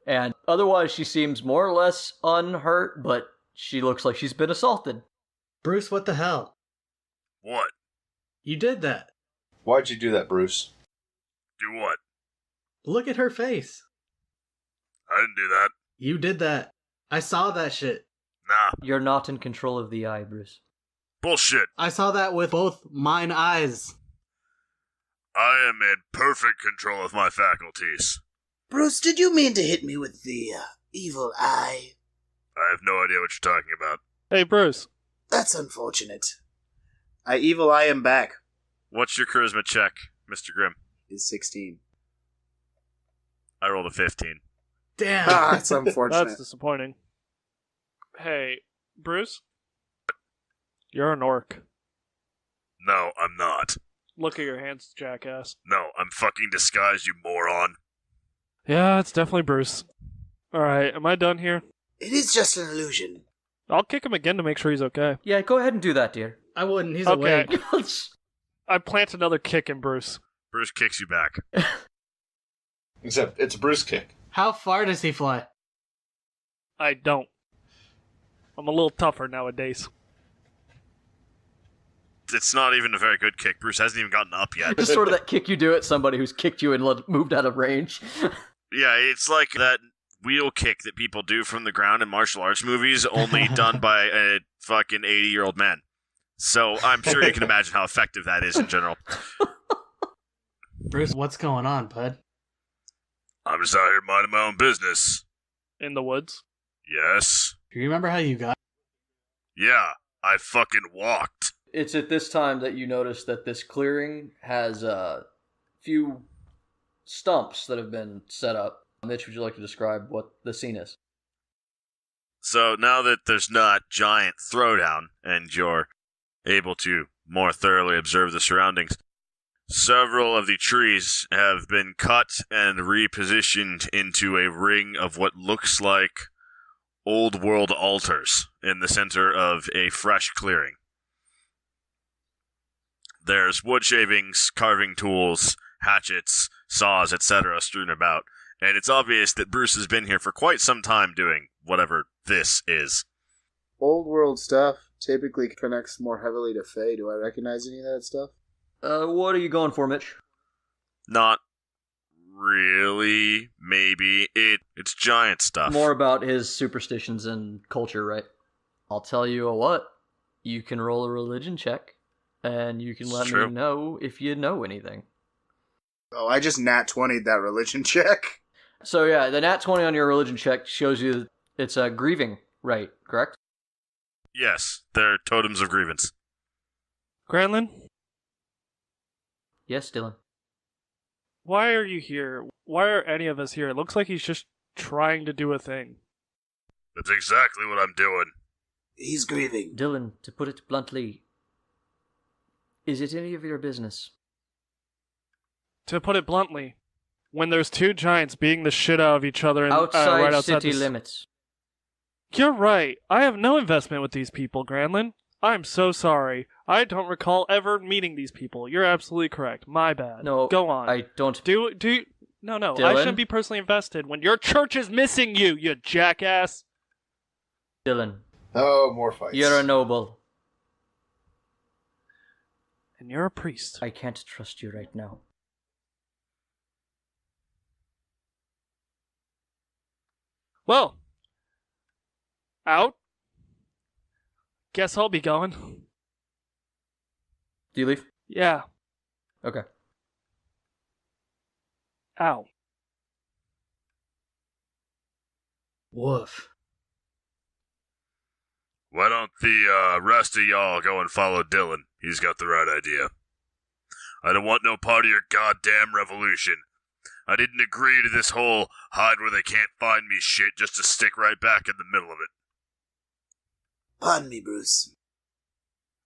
And otherwise, she seems more or less unhurt, but she looks like she's been assaulted. Bruce, what the hell? What? You did that. Why'd you do that, Bruce? Do what? Look at her face. I didn't do that. You did that. I saw that shit. Nah. You're not in control of the eye, Bruce. Bullshit. I saw that with both mine eyes. I am in perfect control of my faculties. Bruce, did you mean to hit me with the evil eye? I have no idea what you're talking about. Hey, Bruce. That's unfortunate. I evil eye am back. What's your charisma check, Mr. Grimm? Is 16. I rolled a 15. Damn. Ah, that's unfortunate. That's disappointing. Hey, Bruce? You're an orc. No, I'm not. Look at your hands, jackass. No, I'm fucking disguised, you moron. Yeah, it's definitely Bruce. Alright, am I done here? It is just an illusion. I'll kick him again to make sure he's okay. Yeah, go ahead and do that, dear. I wouldn't. He's Okay. awake. I plant another kick in Bruce. Bruce kicks you back. Except it's a Bruce kick. How far does he fly? I don't. I'm a little tougher nowadays. It's not even a very good kick. Bruce hasn't even gotten up yet. Just sort of that kick you do at somebody who's kicked you and moved out of range. Yeah, it's like that wheel kick that people do from the ground in martial arts movies, only done by a fucking 80-year-old man. So I'm sure you can imagine how effective that is in general. Bruce, what's going on, bud? I'm just out here minding my own business. In the woods. Yes. Do you remember how you got? Yeah, I fucking walked. It's at this time that you notice that this clearing has a few stumps that have been set up. Mitch, would you like to describe what the scene is? So now that there's not giant throwdown and you're able to more thoroughly observe the surroundings, several of the trees have been cut and repositioned into a ring of what looks like old world altars in the center of a fresh clearing. There's wood shavings, carving tools, hatchets, saws, etc. strewn about, and it's obvious that Bruce has been here for quite some time doing whatever this is. old world stuff typically connects more heavily to Fae. Do I recognize any of that stuff? What are you going for, Mitch? Not really. Maybe. It's giant stuff. More about his superstitions and culture, right? I'll tell you what. You can roll a religion check, and you can let me know if you know anything. Oh, I just nat 20'd that religion check. So yeah, the nat 20 on your religion check shows you it's a grieving rite, correct? Yes, they're totems of grievance. Granlin, Yes, Dillon. why are you here? Why are any of us here? It looks like he's just trying to do a thing. That's exactly what I'm doing. He's grieving. Dillon, to put it bluntly, is it any of your business? To put it bluntly, when there's two giants beating the shit out of each other and Outside right outside city this... limits. You're right. I have no investment with these people, Granlin. I'm so sorry. I don't recall ever meeting these people. You're absolutely correct. My bad. No, go on. I don't. No. I Dillon? shouldn't be personally invested when your church is missing you, you jackass. Dillon, Oh, more fights. you're a noble. And you're a priest. I can't trust you right now. Well, out. Guess I'll be going. Do you leave? Yeah. Okay. Ow. Woof. Why don't the rest of y'all go and follow Dillon? He's got the right idea. I don't want no part of your goddamn revolution. I didn't agree to this whole hide where they can't find me shit just to stick right back in the middle of it. Pardon me, Bruce.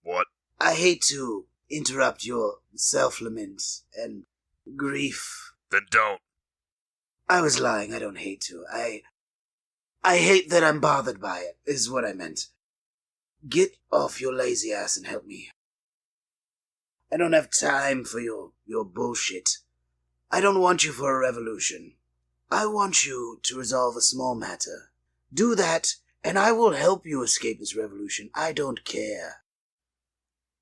What? I hate to interrupt your self-lament and grief. Then don't. I was lying. I don't hate to. I hate that I'm bothered by it, is what I meant. Get off your lazy ass and help me. I don't have time for your bullshit. I don't want you for a revolution. I want you to resolve a small matter. Do that, and I will help you escape this revolution. I don't care.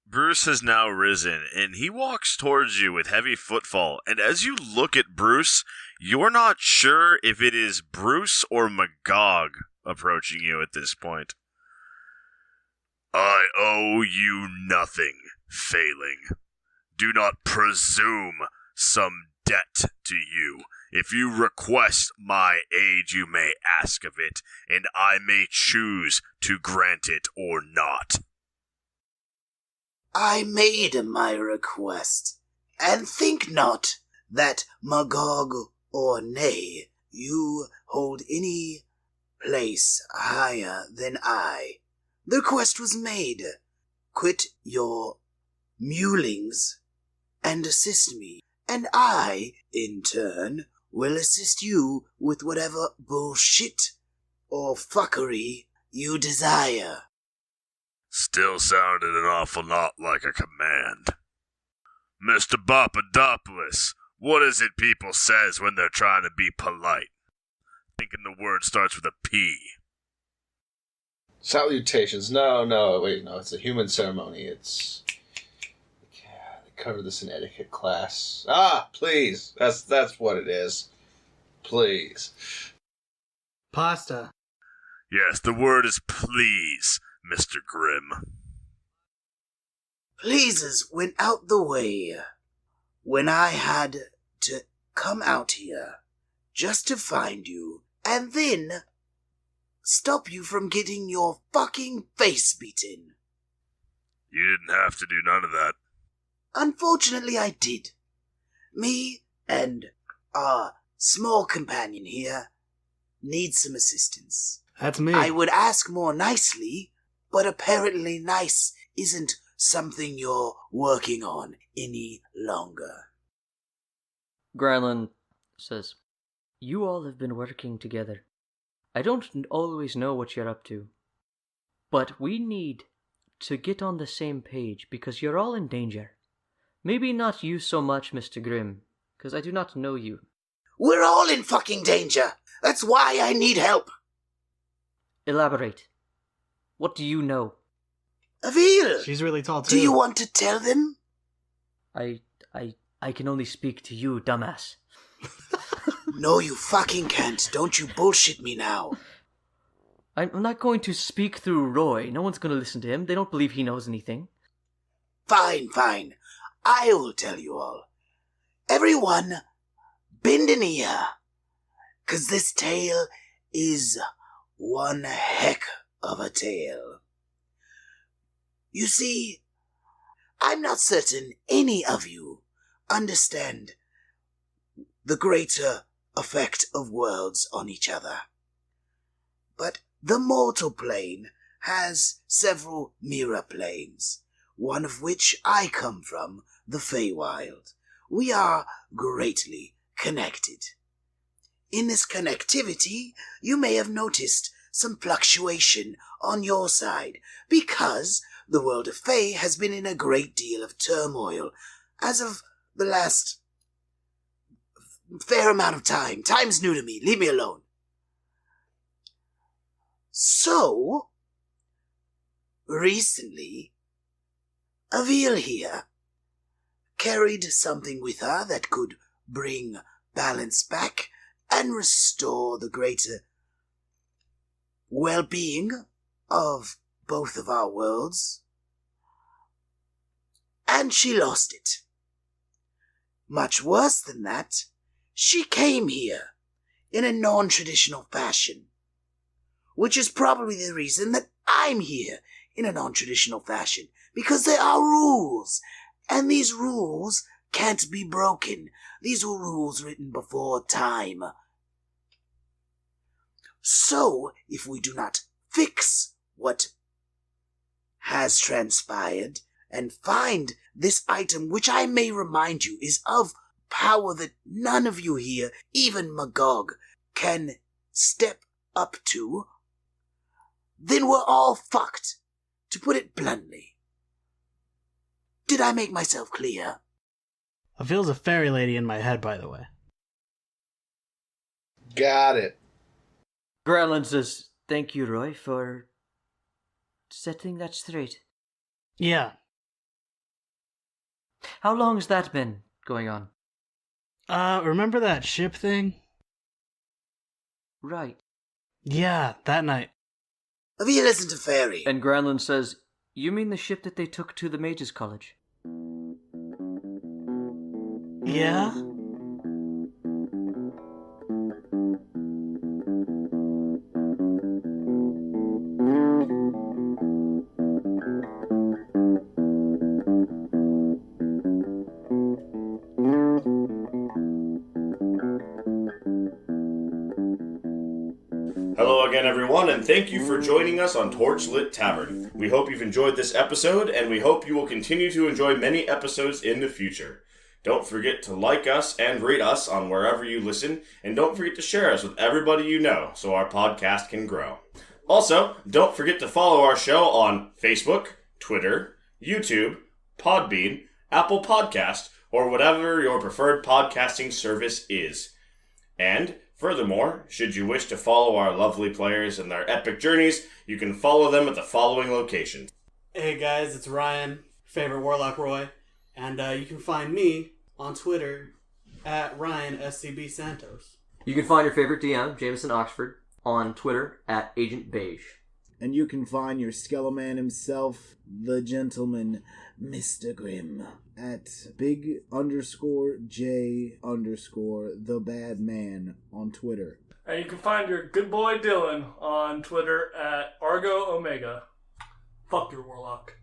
Bruce has now risen, and he walks towards you with heavy footfall, and as you look at Bruce, you're not sure if it is Bruce or Magog approaching you at this point. I owe you nothing, failing. Do not presume some debt to you. If you request my aid, you may ask of it, and I may choose to grant it or not. I made my request, and think not that Magog or nay, you hold any place higher than I. The request was made. Quit your mulings and assist me, and I, in turn, will assist you with whatever bullshit or fuckery you desire. Still sounded an awful lot like a command. Mr. Papadopoulos, what is it people says when they're trying to be polite? Thinking the word starts with a P. Salutations. No, it's a human ceremony. It's... They cover this in etiquette class. Ah, please. That's what it is. Please. Pasta. Yes, the word is please, Mr. Grim. Pleases went out the way when I had to come out here just to find you and then stop you from getting your fucking face beaten. You didn't have to do none of that. Unfortunately, I did. Me and our small companion here need some assistance. That's me. I would ask more nicely, but apparently nice isn't something you're working on any longer. Granlin says, "You all have been working together. I don't always know what you're up to, but we need to get on the same page because you're all in danger. Maybe not you so much, Mr. Grim, because I do not know you." We're all in fucking danger. That's why I need help. Elaborate. What do you know? Aobhil! She's really tall, too. Do you want to tell them? I can only speak to you, dumbass. No, you fucking can't. Don't you bullshit me now. I'm not going to speak through Roy. No one's going to listen to him. They don't believe he knows anything. Fine. I will tell you all. Everyone, bend an ear. 'Cause this tale is one heck of a tale. You see, I'm not certain any of you understand the greater effect of worlds on each other. But the mortal plane has several mirror planes, one of which I come from, the Feywild. We are greatly connected. In this connectivity, you may have noticed some fluctuation on your side, because the world of Fey has been in a great deal of turmoil as of the last fair amount of time. Time's new to me. Leave me alone. So, recently, Aobhil here carried something with her that could bring balance back and restore the greater well-being of both of our worlds. And she lost it. Much worse than that, she came here in a non-traditional fashion, which is probably the reason that I'm here in a non-traditional fashion, because there are rules, and these rules can't be broken. These were rules written before time. So, if we do not fix what has transpired and find this item, which I may remind you is of power that none of you here, even Magog, can step up to, then we're all fucked, to put it bluntly. Did I make myself clear? Aobhil's a fairy lady in my head, by the way. Got it. Granlin says, "Thank you, Roy, for setting that straight." Yeah. How long has that been going on? Remember that ship thing? Right. Yeah, that night. Aobhil isn't a fairy. And Granlin says, "You mean the ship that they took to the Mages' College?" Yeah? Hello again, everyone, and thank you for joining us on Torchlit Tavern. We hope you've enjoyed this episode, and we hope you will continue to enjoy many episodes in the future. Don't forget to like us and rate us on wherever you listen, and don't forget to share us with everybody you know so our podcast can grow. Also, don't forget to follow our show on Facebook, Twitter, YouTube, Podbean, Apple Podcast, or whatever your preferred podcasting service is. And furthermore, should you wish to follow our lovely players in their epic journeys, you can follow them at the following locations. Hey guys, it's Ryan, favorite Warlock Roy, and you can find me on Twitter at RyanSCB Santos. You can find your favorite DM, Jameson Oxford, on Twitter at Agent Beige. And you can find your Skeleman himself, the gentleman, Mr. Grim, at big_J_ the bad man on Twitter. And you can find your good boy Dillon on Twitter at Argo Omega. Fuck your warlock.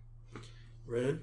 Rude.